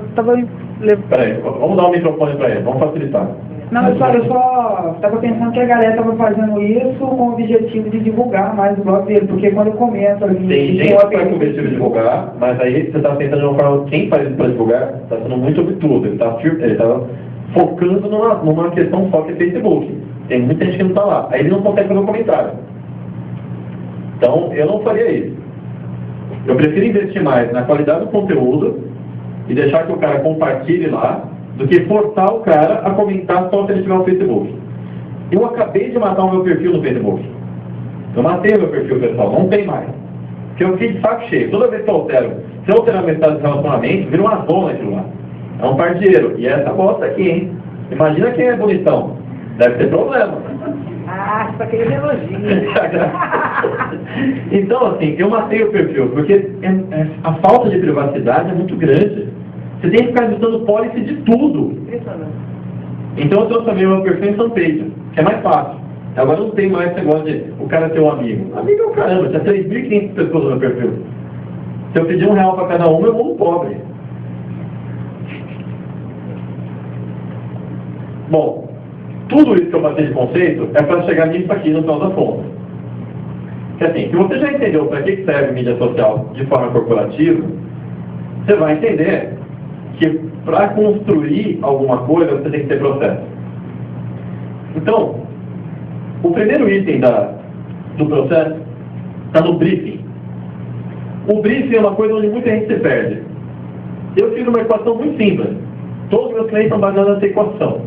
estava... Peraí, vamos dar um microfone para ele, vamos facilitar. Não, eu só estava pensando que a galera estava fazendo isso com o objetivo de divulgar mais o blog dele, porque quando eu comento ali... Tem gente que faz com o objetivo de divulgar, mas aí você está tentando de uma forma, quem faz isso para divulgar, está sendo muito obtuso, ele está focando numa questão só que é Facebook. Tem muita gente que não está lá, aí ele não consegue fazer um comentário. Então, eu não faria isso. Eu prefiro investir mais na qualidade do conteúdo e deixar que o cara compartilhe lá, do que forçar o cara a comentar só se ele tiver no Facebook. Eu acabei de matar o meu perfil no Facebook. Eu matei o meu perfil pessoal, não tem mais. Porque eu fiquei de saco cheio. Toda vez que eu altero, se eu alterar meu estado de relacionamento, vira uma zona aquilo lá. É um pardieiro. E essa bosta aqui, hein? Imagina quem é bonitão. Deve ter problema. Ah, só queria elogio. Então, assim, eu matei o perfil, porque a falta de privacidade é muito grande. Você tem que ficar editando policy de tudo. Então eu transformei o meu perfil em fanpage, que é mais fácil. Agora não tem mais esse negócio de o cara ter um amigo. Amigo é o caramba, tinha 3.500 pessoas no meu perfil. Se eu pedir R$1 para cada uma, eu vou no pobre. Bom, tudo isso que eu passei de conceito é para chegar nisso aqui no final das contas. Que assim, se você já entendeu para que serve mídia social de forma corporativa, você vai entender que para construir alguma coisa você tem que ter processo. Então, o primeiro item do processo está no briefing. O briefing é uma coisa onde muita gente se perde. Eu fiz uma equação muito simples. Todos os meus clientes são baseados nessa equação.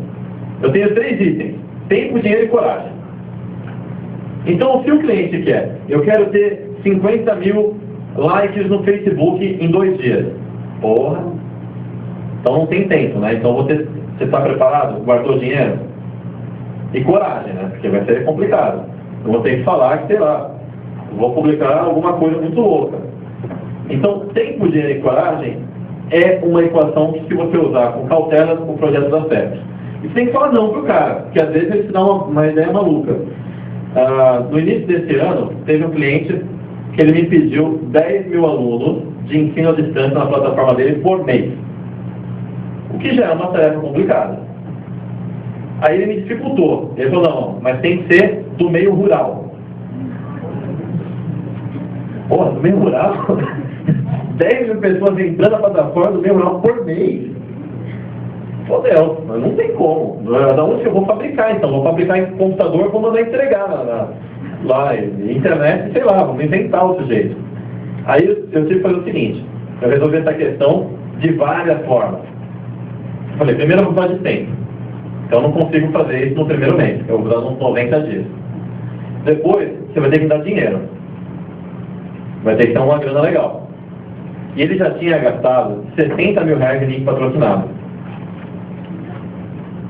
Eu tenho 3 itens: tempo, dinheiro e coragem. Então, se o cliente quer, eu quero ter 50 mil likes no Facebook em 2 dias. Porra! Então não tem tempo, né? Então você está preparado? Guardou dinheiro? E coragem, né? Porque vai ser complicado. Eu vou ter que falar que, sei lá, eu vou publicar alguma coisa muito louca. Então, tempo, dinheiro e coragem é uma equação que, se você usar com cautela, o projeto dá certo. E você tem que falar não pro cara, porque às vezes ele te dá uma ideia maluca. No início desse ano, teve um cliente que ele me pediu 10 mil alunos de ensino à distância na plataforma dele por mês. O que já é uma tarefa complicada. Aí ele me dificultou. Ele falou, não, mas tem que ser do meio rural. Porra, do meio rural? 10 mil pessoas entrando na plataforma do meio rural por mês. Fodeu, mas não tem como. Da onde que eu vou fabricar, então? Vou fabricar em computador, vou mandar entregar lá, internet, sei lá, vamos inventar outro jeito. Aí eu tive que fazer o seguinte, eu resolvi essa questão de várias formas. Eu falei, primeiro eu vou falar de tempo. Então eu não consigo fazer isso no primeiro mês, eu vou dar uns 90 dias. Depois, você vai ter que dar dinheiro. Vai ter que dar uma grana legal. E ele já tinha gastado 60 mil reais em link patrocinado.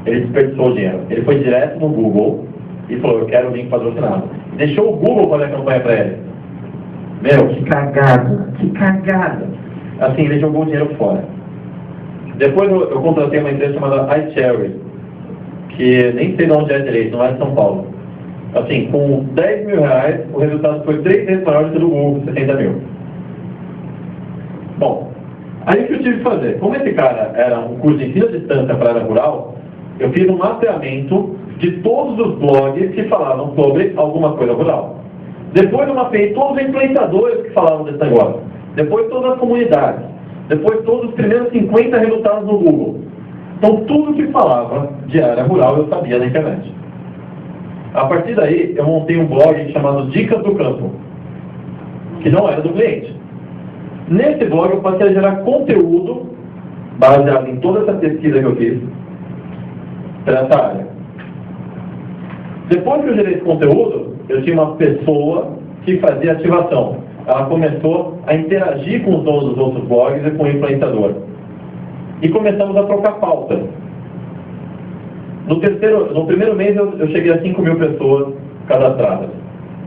Ele desperdiçou o dinheiro. Ele foi direto no Google e falou, eu quero o link patrocinado. Deixou o Google fazer a campanha para ele. Meu, que cagada, que cagada. Assim, ele jogou o dinheiro fora. Depois eu contratei uma empresa chamada iCherry, que nem sei de onde é direito, não é de São Paulo. Assim, com 10 mil reais, o resultado foi 3 vezes maior do que do Google, 60 mil. Bom, aí o que eu tive que fazer? Como esse cara era um curso de ensino à distância para a área rural, eu fiz um mapeamento de todos os blogs que falavam sobre alguma coisa rural. Depois eu mapeei todos os influenciadores que falavam desse negócio. Depois todas as comunidades. Depois todos os primeiros 50 resultados no Google. Então tudo que falava de área rural eu sabia na internet. A partir daí eu montei um blog chamado Dicas do Campo, que não era do cliente. Nesse blog eu passei a gerar conteúdo baseado em toda essa pesquisa que eu fiz para essa área. Depois que eu gerei esse conteúdo, eu tinha uma pessoa que fazia ativação. Ela começou a interagir com os donos dos outros blogs e com o influenciador. E começamos a trocar pautas. No primeiro mês eu cheguei a 5 mil pessoas cadastradas.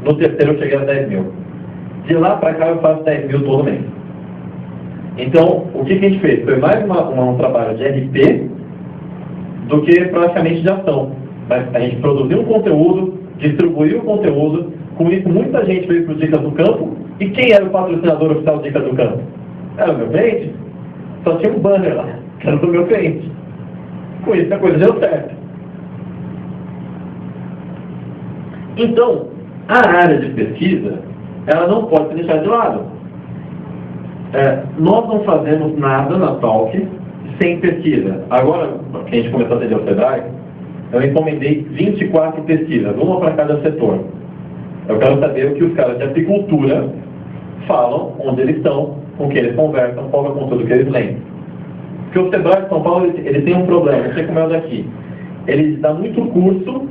No terceiro eu cheguei a 10 mil. De lá para cá eu faço 10 mil todo mês. Então, o que a gente fez? Foi mais um trabalho de RP do que praticamente de ação. Mas a gente produziu um conteúdo, distribuiu o conteúdo, com isso muita gente veio para o Dicas do Campo. E quem era o patrocinador oficial do Dicas do Campo? Era o meu cliente. Só tinha um banner lá, que era do meu cliente. Com isso a coisa deu certo. Então, a área de pesquisa, ela não pode ser deixada de lado. Nós não fazemos nada na Talk sem pesquisa. Agora, que a gente começou a atender o SEBRAE, eu encomendei 24 pesquisas, uma para cada setor. Eu quero saber o que os caras de apicultura falam, onde eles estão, com quem eles conversam, qual é o conteúdo que eles leem. Porque o SEBRAE de São Paulo, ele tem um problema, não sei como é o daqui. Ele dá muito curso,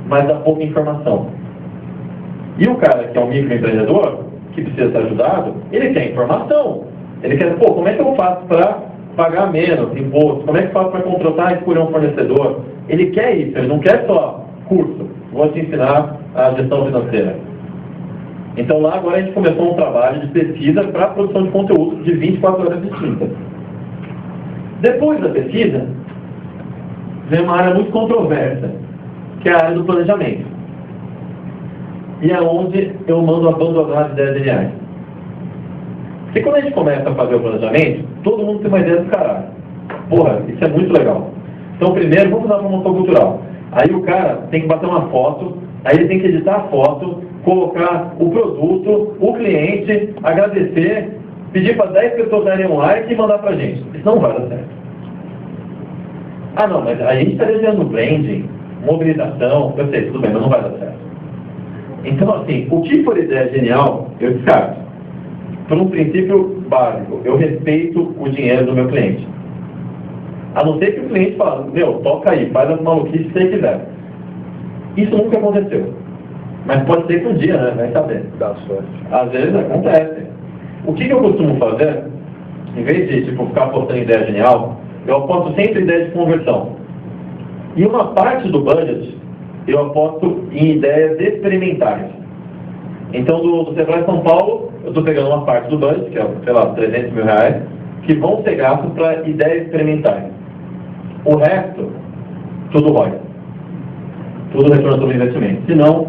mas dá pouca informação. E o cara que é um microempreendedor, que precisa ser ajudado, ele quer informação. Ele quer, como é que eu faço para pagar menos imposto? Como é que eu faço para contratar e escolher um fornecedor? Ele quer isso, ele não quer só curso. Vou te ensinar a gestão financeira. Então lá agora a gente começou um trabalho de pesquisa para a produção de conteúdo de 24 horas distintas. Depois da pesquisa, vem uma área muito controversa, que é a área do planejamento. E é onde eu mando abandonar as ideias geniais. Porque quando a gente começa a fazer o planejamento, todo mundo tem uma ideia do caralho. Porra, isso é muito legal. Então primeiro, vamos dar uma promoção cultural. Aí o cara tem que bater uma foto, aí ele tem que editar a foto, colocar o produto, o cliente, agradecer, pedir para 10 pessoas darem um like e mandar pra gente. Isso não vai dar certo. Ah não, mas a gente está desenhando branding, mobilização, eu sei, tudo bem, mas não vai dar certo. Então assim, o que for ideia genial, eu descarto. Por um princípio básico, eu respeito o dinheiro do meu cliente. A não ser que o cliente fale, toca aí, faz as maluquices que você quiser. Isso nunca aconteceu. Mas pode ser que um dia, né? Vai saber. Dá sorte. Às vezes acontece. O que eu costumo fazer, em vez de ficar apostando em ideia genial, eu aposto sempre em ideia de conversão. E uma parte do budget, eu aposto em ideias experimentais. Então, do SEBRAE São Paulo, eu estou pegando uma parte do budget, que é, sei lá, 300 mil reais, que vão ser gastos para ideias experimentais. O resto, tudo ROI. Tudo retorno sobre investimento. Senão,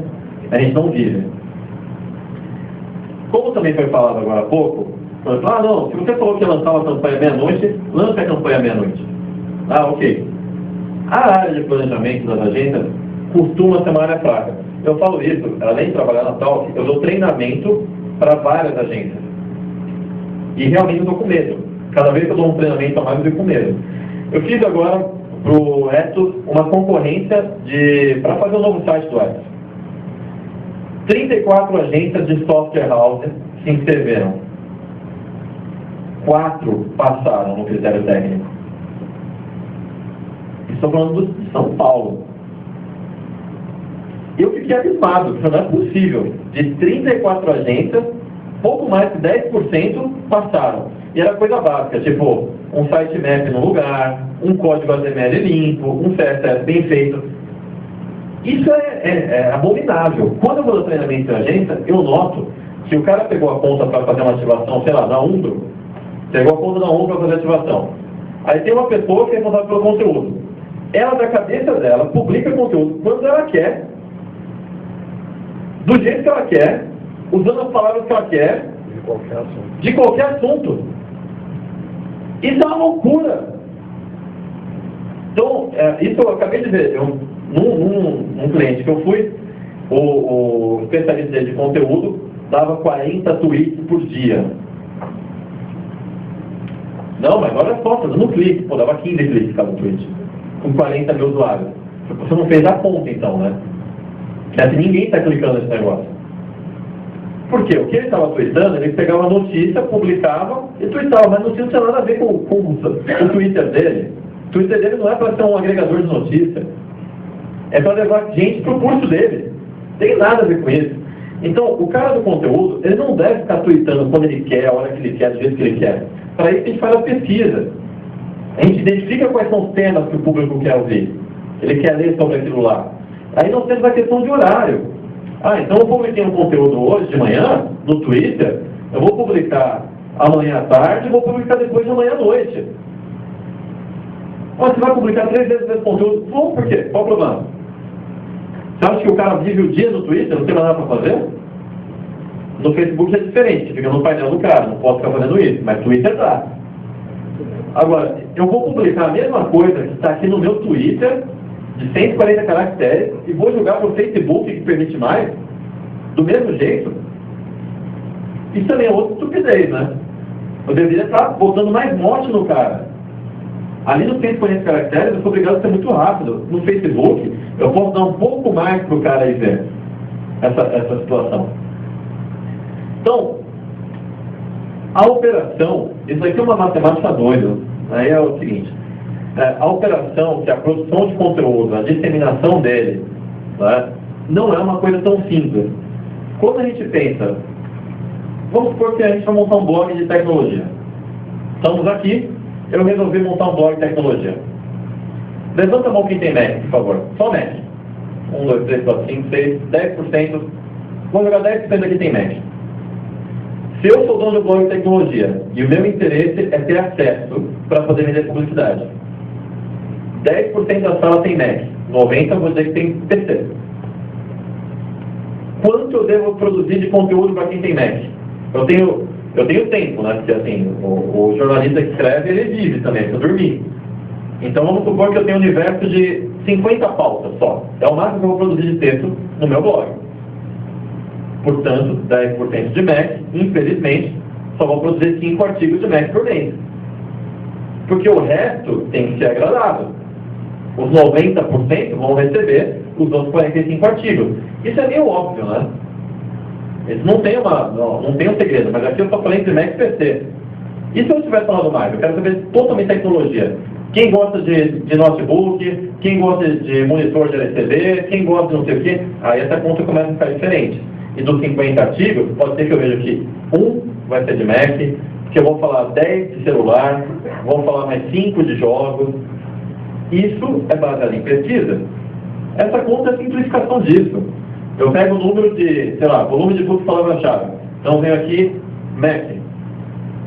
a gente não vive. Como também foi falado agora há pouco, não, se você falou que ia lançar uma campanha meia-noite, lance a campanha meia-noite. Ah, ok. A área de planejamento das agências costuma ser uma área fraca. Eu falo isso, além de trabalhar na Talk, eu dou treinamento para várias agências. E realmente eu estou com medo. Cada vez que eu dou um treinamento a mais, eu fico com medo. Eu fiz agora para o Etos uma concorrência para fazer um novo site do Etos. 34 agências de software house se inscreveram. 4 passaram no critério técnico. estou falando de São Paulo. Eu fiquei abismado, porque não é possível. De 34 agências, pouco mais de 10% passaram. E era coisa básica, tipo, um sitemap no lugar, um código HTML limpo, um CSS bem feito. Isso é abominável. Quando eu vou dar treinamento em agência, eu noto que o cara pegou a conta para fazer uma ativação, sei lá, da Umbro, pegou a conta da Umbro para fazer ativação. Aí tem uma pessoa que é responsável pelo conteúdo. Ela, da cabeça dela, publica conteúdo quando ela quer, do jeito que ela quer, usando as palavras que ela quer, de qualquer assunto. Isso é uma loucura. Então, isso eu acabei de ver. Num cliente que eu fui, o especialista de conteúdo dava 40 tweets por dia. Não, mas olha só, tá dando clique. Pô, dava 15 cliques cada tweet. Com 40 mil usuários. Você não fez a conta, então, né? Que assim, ninguém está clicando nesse negócio. Por quê? O que ele estava tweetando, ele pegava a notícia, publicava e tweetava, mas a notícia não tinha nada a ver com o Twitter dele. O Twitter dele não é para ser um agregador de notícia. É para levar gente para o curso dele. Não tem nada a ver com isso. Então, o cara do conteúdo, ele não deve ficar tweetando quando ele quer, a hora que ele quer, do jeito que ele quer. Para isso a gente faz a pesquisa. A gente identifica quais são os temas que o público quer ouvir. Ele quer ler sobre aquilo lá. Aí nós temos a questão de horário. Então eu publiquei um conteúdo hoje de manhã, no Twitter, eu vou publicar amanhã à tarde e vou publicar depois de amanhã à noite. Mas você vai publicar 3 vezes esse conteúdo? Bom, por quê? Qual o problema? Você acha que o cara vive o dia no Twitter, não tem mais nada para fazer? No Facebook é diferente, fica no painel do cara, não posso ficar fazendo isso, mas Twitter dá. Agora, eu vou publicar a mesma coisa que está aqui no meu Twitter, de 140 caracteres, e vou jogar para o Facebook, que permite mais, do mesmo jeito. Isso também é outra estupidez, né? Eu deveria estar botando mais mote no cara. Ali nos 140 caracteres, eu sou obrigado a ser muito rápido. No Facebook, eu posso dar um pouco mais para o cara aí ver essa situação. Então, a operação, isso aqui é uma matemática doida. Aí é o seguinte, a operação, que é a produção de conteúdo, a disseminação dele, né, não é uma coisa tão simples. Quando a gente pensa, vamos supor que a gente vai montar um blog de tecnologia. Estamos aqui, eu resolvi montar um blog de tecnologia. Levanta a mão quem tem Mac, por favor. Só Mac. 1, 2, 3, 4, 5, 6, 10%. Vamos jogar 10% aqui tem Mac. Se eu sou dono do blog de tecnologia e o meu interesse é ter acesso para poder vender publicidade, 10% da sala tem Mac, 90% eu vou dizer que tem PC. Quanto eu devo produzir de conteúdo para quem tem Mac? Eu tenho tempo, né? Porque assim, o jornalista que escreve, ele vive também, precisa dormir. Então vamos supor que eu tenho um universo de 50 pautas só. É o máximo que eu vou produzir de texto no meu blog. Portanto, 10% de Mac, infelizmente, só vou produzir 5 artigos de Mac por mês. Porque o resto tem que ser agradável. Os 90% vão receber os outros 45 artigos. Isso é meio óbvio, né? Isso não tem um segredo, mas aqui eu estou falando de Mac e PC. E se eu estiver falando mais? Eu quero saber totalmente tecnologia. Quem gosta de notebook, quem gosta de monitor de LCD, quem gosta de não sei o quê, aí essa conta começa a ficar diferente. E dos 50 artigos, pode ser que eu veja que um vai ser de Mac, que eu vou falar 10 de celular, vou falar mais 5 de jogos. Isso é baseado em pesquisa. Essa conta é a simplificação disso. Eu pego o número de, sei lá, volume de busca palavra-chave. Então eu venho aqui, Mac.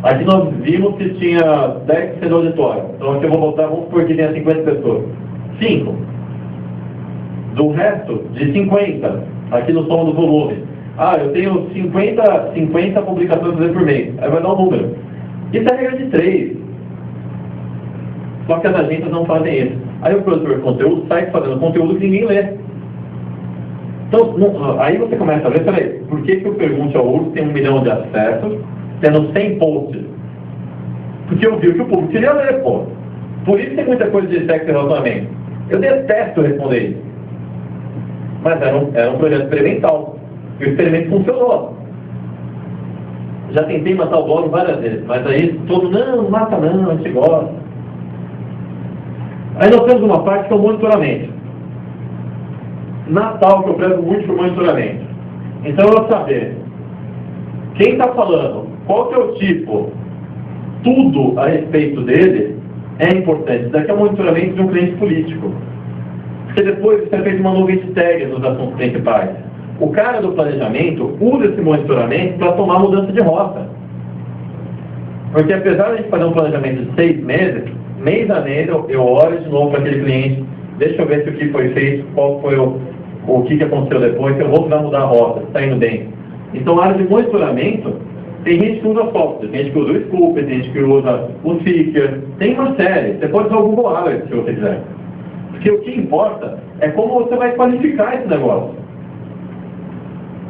Aqui nós vimos que tinha 10% do auditório. Então aqui eu vou botar, vamos supor que tenha 50 pessoas. 5. Do resto, de 50, aqui no soma do volume. Eu tenho 50 publicações a fazer por mês. Aí vai dar um número. Isso é regra de 3. Só que as agências não fazem isso. Aí o produtor de conteúdo sai fazendo conteúdo que ninguém lê. Então, aí você começa a ver, peraí, por que eu pergunto ao Urso tem 1 milhão de acessos, tendo 100 posts? Porque eu vi que o público queria ler, pô. Por isso tem muita coisa de sexo e relacionamento. Eu detesto responder isso. Mas era um projeto experimental. E o experimento funcionou. Já tentei matar o blog várias vezes, mas aí todo, não mata não, a gente gosta. Aí nós temos uma parte que é o monitoramento. Natal, que eu prezo muito por monitoramento. Então eu vou saber quem está falando, qual que é o tipo, tudo a respeito dele é importante. Isso daqui é o monitoramento de um cliente político. Porque depois você fez uma nuvem de tags nos assuntos principais. O cara do planejamento usa esse monitoramento para tomar mudança de rota. Porque apesar de a gente fazer um planejamento de 6 meses, mês a mês eu olho de novo para aquele cliente, deixa eu ver se o que foi feito, qual foi o que aconteceu depois, se eu vou precisar mudar a rota, se está indo bem. Então, a área de monitoramento, tem gente que usa software, tem gente que usa o Scooper, tem gente que usa o Seeker, tem uma série, você pode usar o Google Alerts se você quiser. Porque o que importa é como você vai qualificar esse negócio.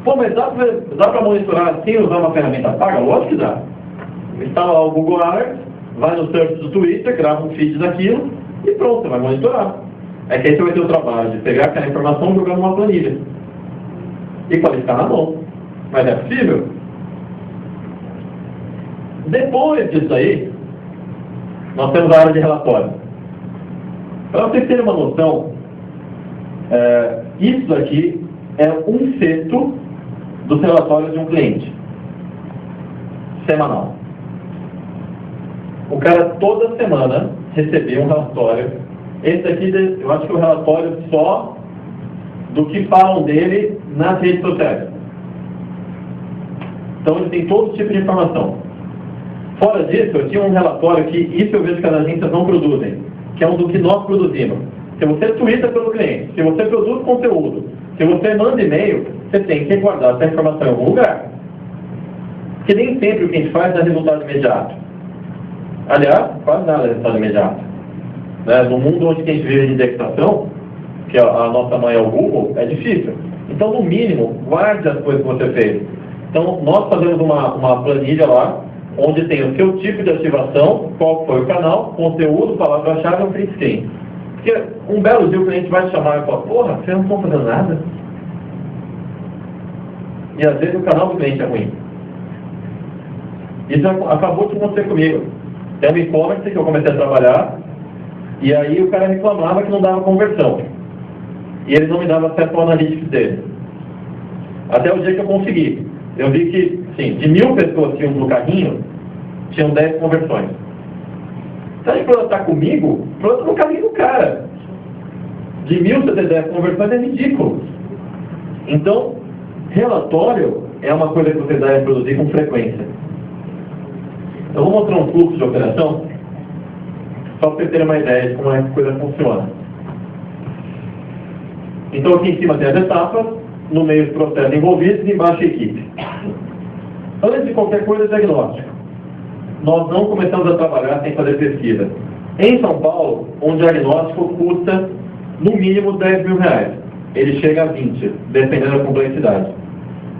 Pô, mas dá para monitorar sem usar uma ferramenta paga? Lógico que dá. Instala lá o Google Alerts, vai no search do Twitter, grava um feed daquilo e pronto, você vai monitorar. É que aí você vai ter o trabalho de pegar aquela informação e jogar numa planilha. E qualificar na mão. Mas é possível? Depois disso aí, nós temos a área de relatório. Para vocês terem uma noção, isso aqui é um sexto dos relatórios de um cliente. Semanal. O cara toda semana recebeu um relatório. Esse aqui, eu acho que é o relatório só do que falam dele nas redes sociais. Então ele tem todo tipo de informação. Fora disso, eu tinha um relatório que isso eu vejo que as agências não produzem, que é um do que nós produzimos. Se você twitta pelo cliente, se você produz conteúdo, se você manda e-mail, você tem que guardar essa informação em algum lugar. Porque nem sempre o que a gente faz dá resultado imediato. Aliás, quase nada é resultado imediato. No mundo onde a gente vive de indexação, que a nossa mãe é o Google, é difícil. Então, no mínimo, guarde as coisas que você fez. Então, nós fazemos uma planilha lá, onde tem o seu tipo de ativação, qual foi o canal, conteúdo, palavra-chave e um print screen. Porque um belo dia o cliente vai te chamar e falar, porra, vocês não estão fazendo nada? E às vezes o canal do cliente é ruim. Isso acabou de acontecer comigo. Tem um e-commerce que eu comecei a trabalhar, e aí o cara reclamava que não dava conversão. E ele não me dava acesso ao analytics dele. Até o dia que eu consegui. Eu vi que, sim, de 1000 pessoas que iam no carrinho, tinham 10 conversões. Se a gente está comigo, pronto no caminho do cara. De 1000 você ter 10 conversões é ridículo. Então, relatório é uma coisa que você deve produzir com frequência. Eu vou mostrar um fluxo de operação, só para vocês terem uma ideia de como essa coisa funciona. Então aqui em cima tem as etapas, no meio os processos envolvidos e embaixo a equipe. Antes de qualquer coisa, diagnóstico. Nós não começamos a trabalhar sem fazer pesquisa. Em São Paulo, um diagnóstico custa no mínimo R$10.000. Ele chega a 20, dependendo da complexidade.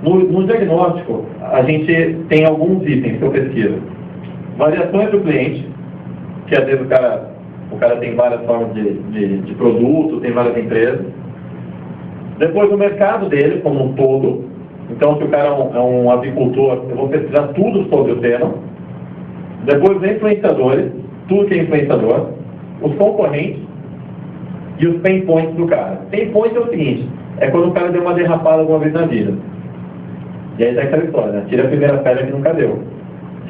No diagnóstico, a gente tem alguns itens que eu pesquiso. Variações do cliente, que às vezes o cara tem várias formas de produto, tem várias empresas. Depois o mercado dele, como um todo. Então, se o cara é um apicultor, eu vou pesquisar tudo sobre o tema. Depois os influenciadores, tudo que é influenciador. Os concorrentes e os pain points do cara. Pain point é o seguinte, é quando o cara deu uma derrapada alguma vez na vida. E aí tá aquela história, né? Tira a primeira pedra que nunca deu.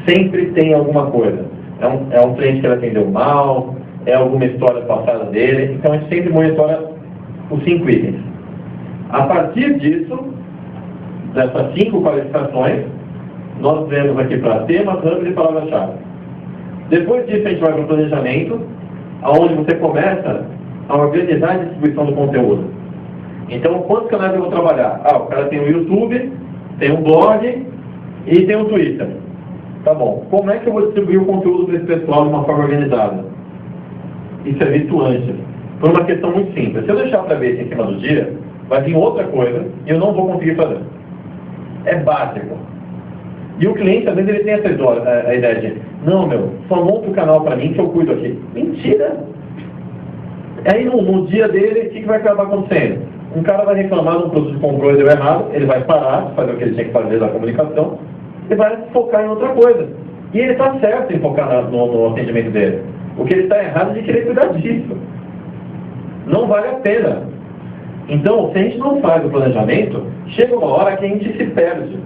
Sempre tem alguma coisa. É um cliente que ele atendeu mal, é alguma história passada dele. Então a gente sempre monitora os 5 itens. A partir disso, dessas 5 qualificações, nós vemos aqui para temas, hubs e palavra-chave. Depois disso a gente vai para o planejamento, onde você começa a organizar a distribuição do conteúdo. Então, quantos canais eu vou trabalhar? O cara tem o YouTube, tem um blog e tem um Twitter. Tá bom. Como é que eu vou distribuir o conteúdo para esse pessoal de uma forma organizada? Isso é visto antes. Por uma questão muito simples. Se eu deixar para ver isso em cima do dia, vai vir outra coisa e eu não vou conseguir fazer. É básico. E o cliente, às vezes, ele tem essa a ideia de, não, só monta o canal para mim que eu cuido aqui. Mentira! Aí no dia dele, o que vai acabar acontecendo? Um cara vai reclamar de um produto que comprou e deu errado, ele vai parar de fazer o que ele tinha que fazer da comunicação e vai focar em outra coisa. E ele está certo em focar no atendimento dele. O que ele está errado é de querer cuidar disso. não vale a pena. Então, se a gente não faz o planejamento, chega uma hora que a gente se perde.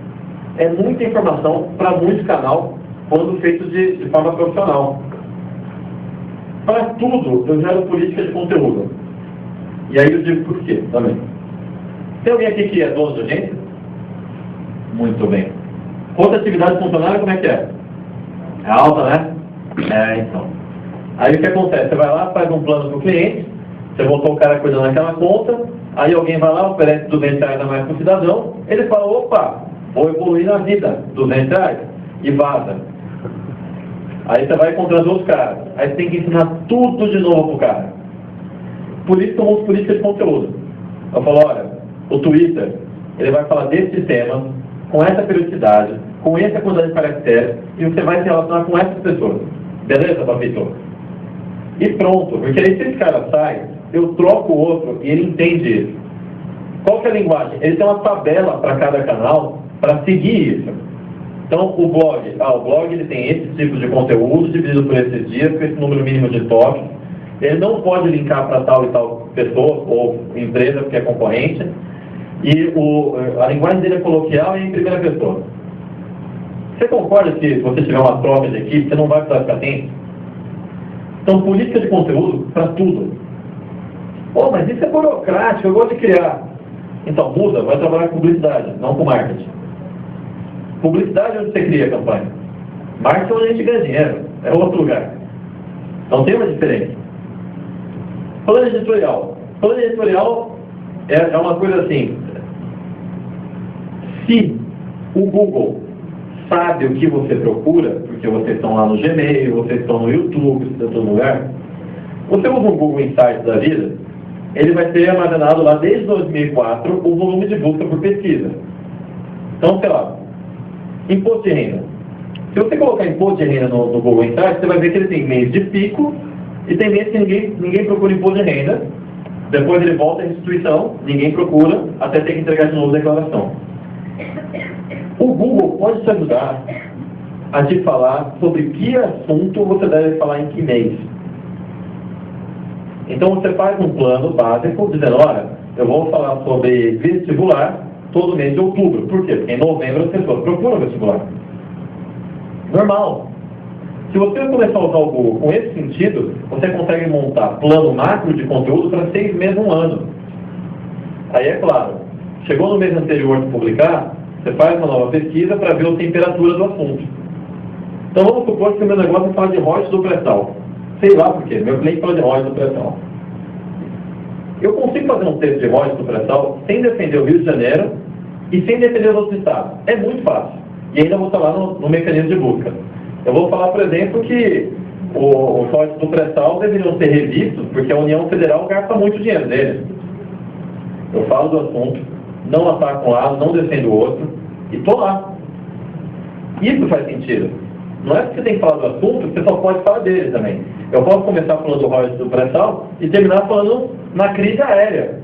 É muita informação para muito canal, quando feito de forma profissional. Para tudo, eu gero política de conteúdo. E aí eu digo por quê também. Tem alguém aqui que é dono de agência? Muito bem. Rotatividade funcionária, como é que é? É alta, né? Então. Aí o que acontece? Você vai lá, faz um plano para o cliente, você botou o cara cuidando daquela conta, aí alguém vai lá, oferece R$200 a mais para o cidadão, ele fala, opa, vou evoluir na vida, R$200, e vaza. Aí você vai encontrando os caras, aí você tem que ensinar tudo de novo pro cara. Por isso que eu uso política de conteúdo. Eu falo, olha, o Twitter, ele vai falar desse tema, com essa periodicidade, com essa quantidade de caracteres, e você vai se relacionar com essas pessoas. Beleza, Papito? E pronto, porque aí se esse cara sai, eu troco o outro e ele entende isso. Qual que é a linguagem? Ele tem uma tabela para cada canal para seguir isso. Então, o blog ele tem esse tipo de conteúdo dividido por esses dias, com esse número mínimo de toques. Ele não pode linkar para tal e tal pessoa ou empresa, porque é concorrente. E a linguagem dele é coloquial e em primeira pessoa. Você concorda que se você tiver uma troca de equipe, você não vai precisar ficar atento? Então, política de conteúdo para tudo. Pô, mas isso é burocrático, eu gosto de criar. Então, muda, vai trabalhar com publicidade, não com marketing. Publicidade é onde você cria a campanha. Marketing é onde a gente ganha dinheiro, é outro lugar. Então tem uma diferença. Plano editorial. Plano editorial é uma coisa assim. Se o Google sabe o que você procura, porque vocês estão lá no Gmail, vocês estão no YouTube, vocês estão em todo lugar, você usa um Google Insights da vida, ele vai ter armazenado lá desde 2004 o volume de busca por pesquisa. Então, sei lá, imposto de renda. Se você colocar imposto de renda no Google Insights, você vai ver que ele tem mês de pico e tem mês que ninguém procura imposto de renda. Depois ele volta à instituição, ninguém procura, até ter que entregar de novo a declaração. O Google pode te ajudar a te falar sobre que assunto você deve falar em que mês. Então você faz um plano básico, dizendo, olha, eu vou falar sobre vestibular todo mês de outubro. Por quê? Porque em novembro as pessoas procuram vestibular. Normal. Se você começar a usar o Google com esse sentido, você consegue montar plano macro de conteúdo para 6 meses, 1 ano. Aí é claro, chegou no mês anterior de publicar, você faz uma nova pesquisa para ver a temperatura do assunto. Então vamos supor que o meu negócio é falar de royalties do pré-sal. Sei lá por quê, meu cliente fala de royalties do pré-sal. Eu consigo fazer um texto de royalties do pré-sal sem defender o Rio de Janeiro e sem defender os outros estados. É muito fácil. E ainda vou falar no mecanismo de busca. Eu vou falar, por exemplo, que os royalties do pré-sal deveriam ser revistos porque a União Federal gasta muito dinheiro deles. Eu falo do assunto, não ataco um lado, não defendo o outro, e estou lá. Isso faz sentido. Não é que você tem que falar do assunto, você só pode falar dele também. Eu posso começar falando do royalties do pré-sal e terminar falando na crise aérea.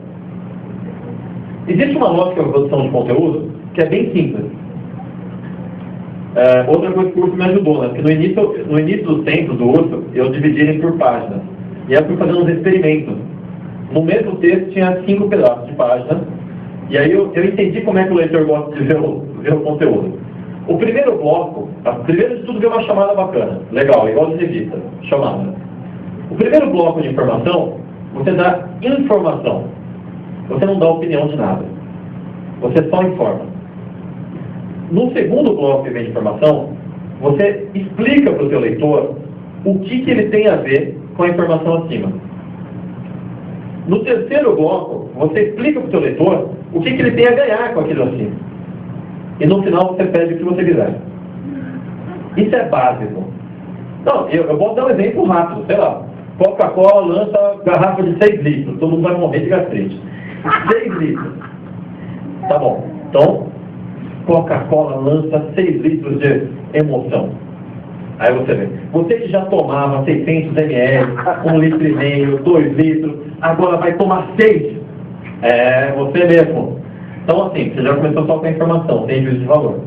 Existe uma lógica de produção de conteúdo que é bem simples. Outra coisa que o curso me ajudou, né? Porque no início dos tempos do curso, eu dividi ele por páginas. E aí eu fui fazendo uns experimentos. No mesmo texto tinha 5 pedaços de página. E aí eu entendi como é que o leitor gosta de ver o conteúdo. O primeiro bloco, primeiro de tudo veio uma chamada bacana. Legal, igual de revista, chamada. O primeiro bloco de informação, você dá informação. Você não dá opinião de nada. Você só informa. No segundo bloco que vem de informação, você explica para o seu leitor o que ele tem a ver com a informação acima. No terceiro bloco, você explica para o seu leitor o que ele tem a ganhar com aquilo acima. E no final você pede o que você quiser. Isso é básico. Não, eu posso dar um exemplo rápido, sei lá. Coca-Cola lança garrafa de 6 litros, todo mundo vai morrer de gastrite. 6 litros. Tá bom. Então, Coca-Cola lança 6 litros de emoção. Aí você vê. Você que já tomava 600 ml, 1,5 litro, 2 litros, agora vai tomar 6. É você mesmo. Então assim, você já começou só com a informação, tem juízo de valor.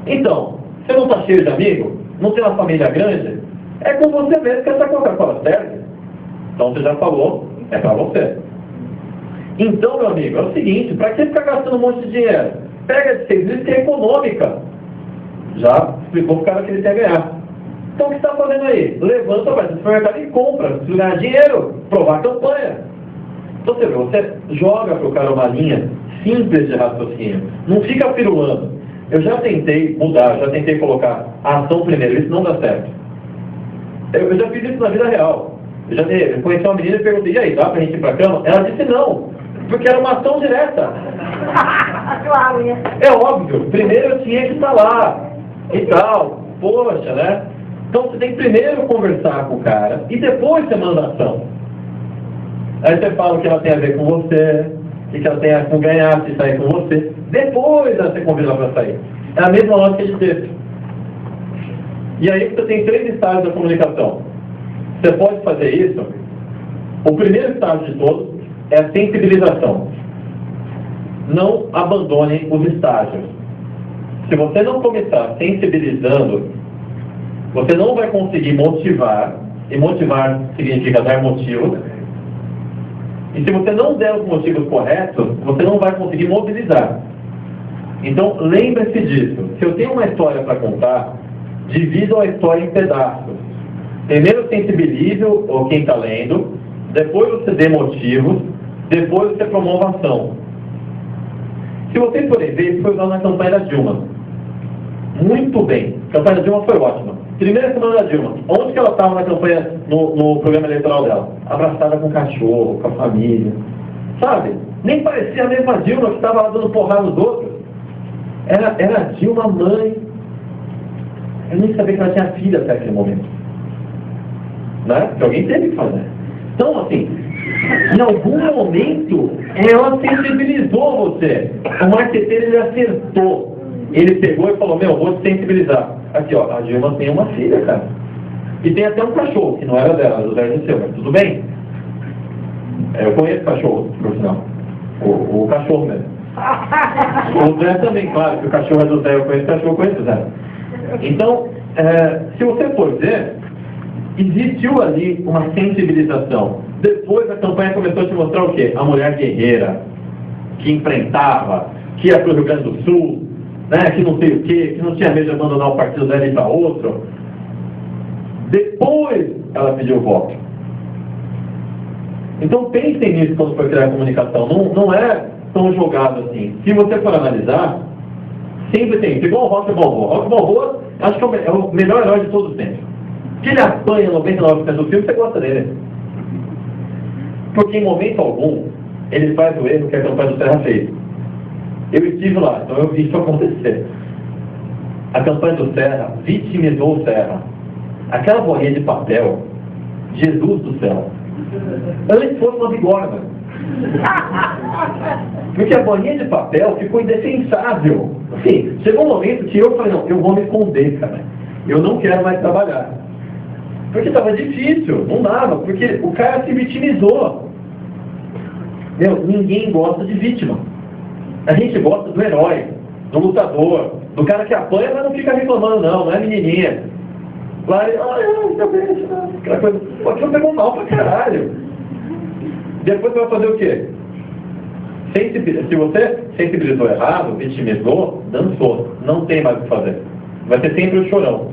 Então, você não está cheio de amigo? Não tem uma família grande? É com você mesmo que essa Coca-Cola serve. Então você já falou é para você. Então, meu amigo, é o seguinte, para que ficar gastando um monte de dinheiro? Pega de 6 litros que é econômica. Já explicou o cara que ele quer ganhar. Então, o que você está fazendo aí? Levanta, vai no supermercado e compra. Se ganhar dinheiro, provar a campanha. Então, você joga para o cara uma linha simples de raciocínio. Não fica pirulando. Eu já tentei mudar, já tentei colocar a ação primeiro, isso não dá certo. Eu já fiz isso na vida real. Eu conheci uma menina e perguntei, e aí, dá pra gente ir pra cama? Ela disse não, porque era uma ação direta. Claro, né? É óbvio, primeiro eu tinha que estar lá e tal, poxa, né? Então você tem que primeiro conversar com o cara e depois você manda a ação. Aí você fala o que ela tem a ver com você, o que ela tem a ver com ganhar, se sair com você. Depois ela se convida para sair. É a mesma lógica de texto. E aí você tem 3 estágios da comunicação. Você pode fazer isso. O primeiro estágio de todos é a sensibilização. Não abandone os estágios. Se você não começar sensibilizando, você não vai conseguir motivar, e motivar significa dar motivos. E se você não der os motivos corretos, você não vai conseguir mobilizar. Então, lembre-se disso. Se eu tenho uma história para contar, divido a história em pedaços. Primeiro sensibilize ou quem está lendo, depois você dê motivos, depois você promova ação. Se vocês forem ver, isso foi usado na campanha da Dilma. Muito bem. A campanha da Dilma foi ótima. Primeira semana da Dilma. Onde que ela estava na campanha, no programa eleitoral dela? Abraçada com o cachorro, com a família. Sabe? Nem parecia a mesma Dilma que estava lá dando porrada nos outros. Era a Dilma mãe. Eu nem sabia que ela tinha filha até aquele momento. Né? Porque alguém teve que fazer. Então, assim, em algum momento, ela sensibilizou você. O marqueteiro, ele acertou. Ele pegou e falou, vou te sensibilizar. Aqui, ó, a Dilma tem uma filha, cara. E tem até um cachorro, que não era dela, era do Zé do seu, mas tudo bem? Eu conheço cachorro, por sinal. O cachorro mesmo. O Zé também, claro, que o cachorro é do Zé, eu conheço cachorro, eu conheço o Zé. Então, se você for ver, existiu ali uma sensibilização. Depois a campanha começou a te mostrar o quê? A mulher guerreira, que enfrentava, que ia para o Rio Grande do Sul, né, que não sei o quê, que não tinha medo de abandonar o partido dela e ir para outro. Depois ela pediu voto. Então pensem nisso quando for criar a comunicação. Não é tão jogado assim. Se você for analisar, sempre tem. Igual o Rock Balboa. O Rock Balboa, acho que é o melhor herói de todos os tempos. Que ele apanha 99% do filme, você gosta dele. Porque em momento algum, ele faz o erro que a campanha do Serra fez. Eu estive lá, então eu vi isso acontecer. A campanha do Serra vitimizou o Serra. Aquela bolinha de papel, Jesus do céu, antes fosse uma bigorna. Porque a bolinha de papel ficou indefensável. Assim, chegou um momento que eu falei, não, eu vou me esconder, cara. Eu não quero mais trabalhar. Porque estava difícil, não dava, porque o cara se vitimizou. Ninguém gosta de vítima. A gente gosta do herói, do lutador, do cara que apanha, mas não fica reclamando, não é menininha. Lá ele, aquela coisa, pô, aquilo pegou mal pra caralho. Depois você vai fazer o quê? Se você sensibilizou errado, vitimizou, dançou, não tem mais o que fazer. Vai ser sempre o chorão.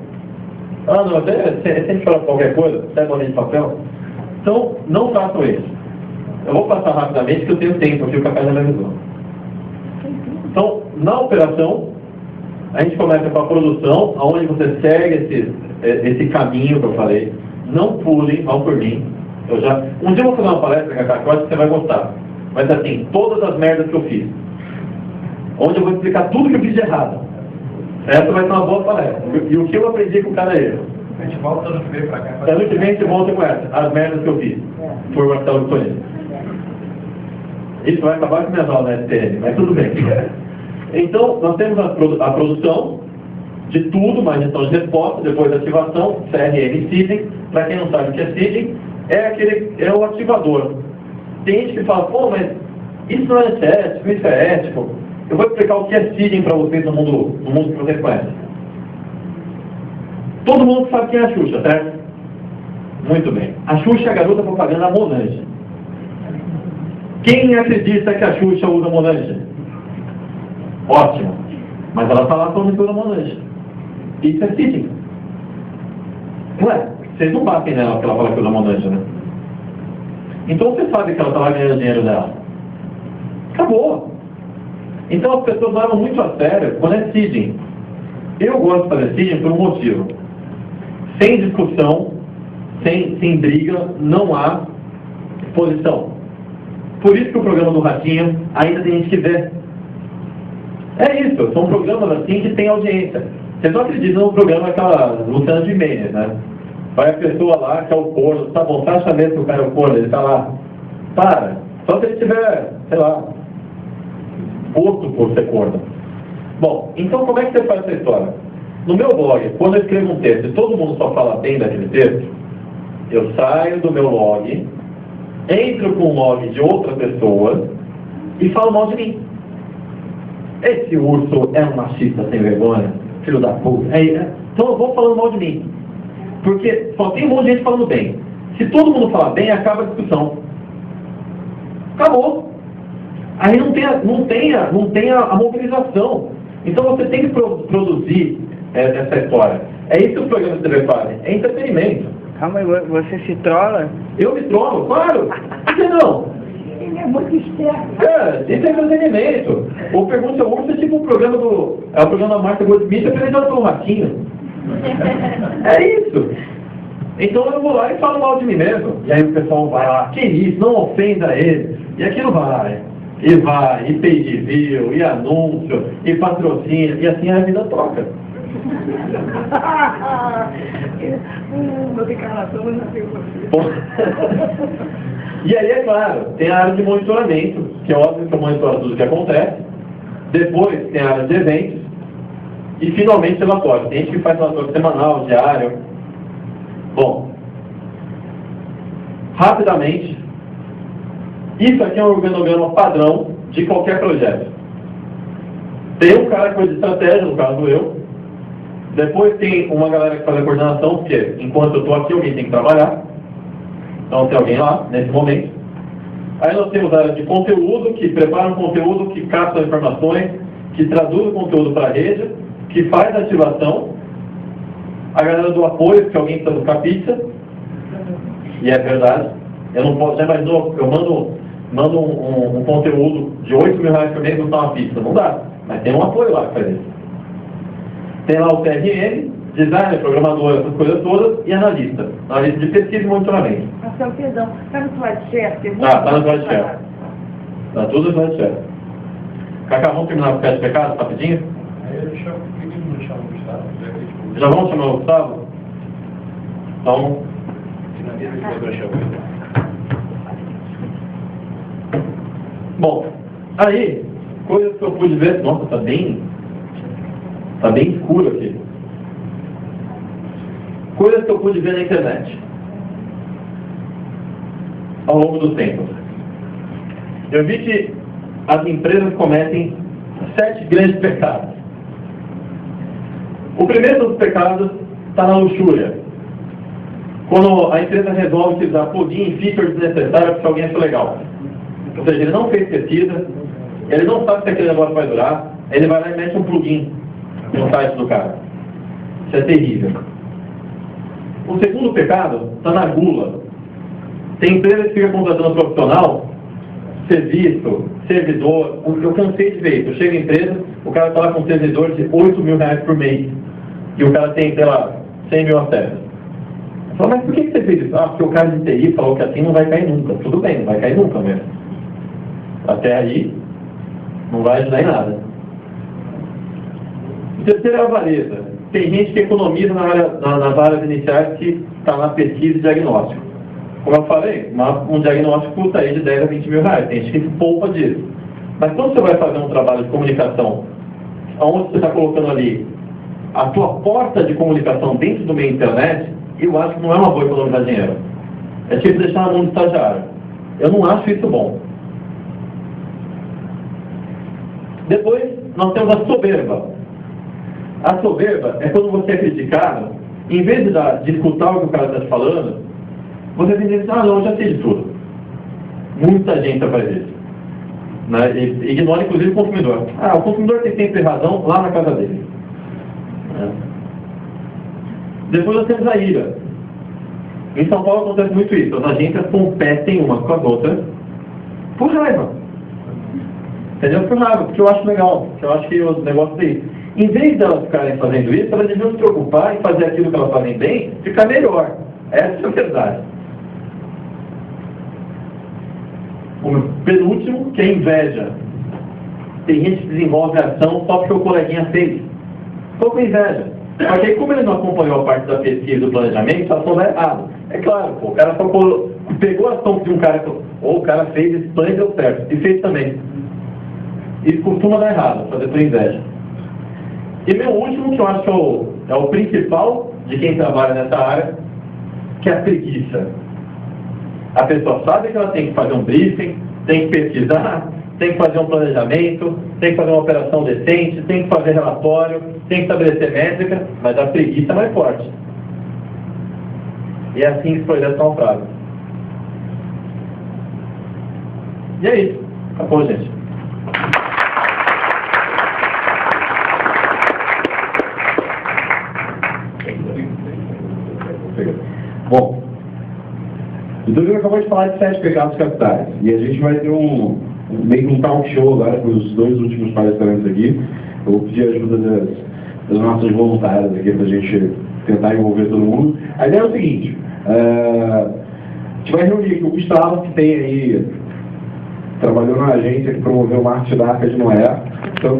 Ah, não, você sempre chora por qualquer coisa, sai bolinha de papel. Então, não façam isso. Eu vou passar rapidamente, que eu tenho tempo aqui, o café já me avisou. Então, na operação, a gente começa com a produção, onde você segue esse caminho que eu falei. Não pulem, vão por mim. Um dia eu vou fazer uma palestra, Cacá, que eu acho que você vai gostar. Mas assim, todas as merdas que eu fiz. Onde eu vou explicar tudo que eu fiz de errado. Essa vai ser uma boa palestra. E o que eu aprendi com cada erro. A gente volta ano que vem pra cá. Ano que vem a gente volta com essa. As merdas que eu fiz. Por Marcelo Disponível. Isso vai acabar com minhas aulas na STN, mas tudo bem. Então, nós temos a produção de tudo, uma gestão de resposta, depois a ativação, CRM Seeding. Para quem não sabe o que é Seeding, é o ativador. Tem gente que fala, pô, mas isso não é ético, isso é ético. Eu vou explicar o que é Seeding para vocês no mundo que vocês conhecem. Todo mundo sabe quem é a Xuxa, certo? Muito bem. A Xuxa é a garota propaganda Monange. Quem acredita que a Xuxa usa Monange? Ótimo. Mas ela está lá falando que usa Monange. Isso é seeding. Ué, vocês não batem nela porque ela fala que usa Monange, né? Então você sabe que ela está lá ganhando dinheiro dela. Acabou. Então as pessoas levam muito a sério quando é seeding. Eu gosto de fazer seeding por um motivo. Sem discussão, sem briga, não há posição. Por isso que o programa do Ratinho ainda tem gente que vê. É isso, são programas assim que tem audiência. Vocês não acreditam no programa daquela Luciana de Mendes, né? Vai a pessoa lá, que é o corno, tá bom, você acha mesmo que o cara é o corno, ele tá lá. Para, só se ele tiver, sei lá, gosto por ser corno. Bom, então como é que você faz essa história? No meu blog, quando eu escrevo um texto e todo mundo só fala bem daquele texto, eu saio do meu blog, entro com o log de outra pessoa e falo mal de mim. Esse urso é um machista sem vergonha, filho da puta. Então eu vou falando mal de mim. Porque só tem um monte de gente falando bem. Se todo mundo falar bem, acaba a discussão. Acabou. Aí não tem a mobilização. Então você tem que produzir essa história. É isso que os programas de TV fazem. É entretenimento. Calma aí, você se trola? Eu me trolo, claro. Por que não? Ele é muito esperto. Isso é entretenimento. O Pergunta ao Urso é tipo o programa é o programa da Marta Goldsmith apresentado pelo Ratinho. É isso. Então eu vou lá e falo mal de mim mesmo. E aí o pessoal vai lá, que isso, não ofenda ele. E aquilo vai. E vai, e pay de view, e anúncio, e patrocínio, e assim a vida toca. Uma declaração, eu já tenho você. E aí, é claro, tem a área de monitoramento, que é óbvio que eu monitoro tudo o que acontece. Depois tem a área de eventos. E finalmente relatório. Tem gente que faz relatório semanal, diário. Bom, rapidamente, isso aqui é um organograma padrão de qualquer projeto. Tem um cara que faz estratégia, no caso eu. Depois tem uma galera que faz a coordenação, porque enquanto eu estou aqui, alguém tem que trabalhar. Então tem alguém lá, nesse momento. Aí nós temos a área de conteúdo, que prepara um conteúdo, que capta informações, que traduz o conteúdo para a rede, que faz a ativação. A galera do apoio, que alguém precisa buscar pizza. E é verdade. Eu não posso, já imaginou, eu mando um conteúdo de 8 mil reais por mês e buscar uma pizza. Não dá. Mas tem um apoio lá que faz isso. Tem lá o CRM, designer, programador, essas coisas todas, e analista de pesquisa e monitoramento. Marcelo, perdão, está no slide certo? Tá no slide certo. Tá tudo no slide certo. Cacá, vamos terminar com o Pés Pecados, rapidinho? Aí eu chamo o Gustavo, Já vamos chamar o Gustavo? Então, finaliza e depois eu chamo. bom, aí, coisas que eu pude ver, nossa, tá bem escuro aqui. Coisas que eu pude ver na internet ao longo do tempo. Eu vi que as empresas cometem 7 grandes pecados. O primeiro dos pecados está na luxúria. Quando a empresa resolve utilizar plugin e feature desnecessário porque alguém achou legal. Ou seja, ele não fez pesquisa, ele não sabe se aquele negócio vai durar, ele vai lá e mete um plugin no site do cara. Isso é terrível. O segundo pecado está na gula. Tem empresa que fica contratando profissional, serviço, servidor. Eu cansei de ver isso. Eu chego em empresa, o cara está lá com um servidor de 8 mil reais por mês. E o cara tem, sei lá, 100 mil acessos. Eu falo, mas por que você fez isso? Ah, porque o cara de TI falou que assim não vai cair nunca. Tudo bem, não vai cair nunca mesmo. Até aí, não vai ajudar em nada. O terceiro é a avareza. Tem gente que economiza nas áreas iniciais que está na pesquisa e diagnóstico. Como eu falei, um diagnóstico custa aí de 10 a 20 mil reais. Tem gente que se poupa disso. Mas quando você vai fazer um trabalho de comunicação, onde você está colocando ali a tua porta de comunicação dentro do meio internet, eu acho que não é uma boa economizar dinheiro. É tipo deixar na mão do estagiário. Eu não acho isso bom. Depois, nós temos a soberba. A soberba é quando você é criticado, em vez de escutar o que o cara está te falando, você tem que dizer, ah não, eu já sei de tudo. Muita gente faz isso. né, e ignora inclusive o consumidor. Ah, o consumidor tem sempre razão lá na casa dele. Né? Depois nós temos a ira. Em São Paulo acontece muito isso. As agências competem umas com as outras por raiva. Entendeu? Por raiva, porque eu acho legal, porque eu acho que o negócio é isso. Em vez delas ficarem fazendo isso, elas deviam se preocupar em fazer aquilo que elas fazem bem, ficar melhor. Essa é a verdade. O penúltimo, que é inveja. Tem gente que desenvolve ação só porque o coleguinha fez. Só com inveja. Porque aí, como ele não acompanhou a parte da pesquisa e do planejamento, a ação dá errado. É claro, pô, o cara só pegou a ação de um cara, ou o cara fez esse plano e deu certo. E fez também. Isso costuma dar errado, fazer por inveja. E meu último, que eu acho que é o principal de quem trabalha nessa área, que é a preguiça. A pessoa sabe que ela tem que fazer um briefing, tem que pesquisar, tem que fazer um planejamento, tem que fazer uma operação decente, tem que fazer relatório, tem que estabelecer métrica, mas a preguiça é mais forte. E é assim que os projetos são fracos. E é isso. Acabou, gente. Bom, o Dudu acabou de falar de 7 pecados capitais. E a gente vai ter meio que um talk show agora com os 2 últimos palestrantes aqui. Eu vou pedir a ajuda das nossas voluntárias aqui para a gente tentar envolver todo mundo. A ideia é o seguinte, a gente vai reunir aqui o Gustavo, que tem aí, trabalhou na agência que promoveu o marketing da Arca de Noé. Então,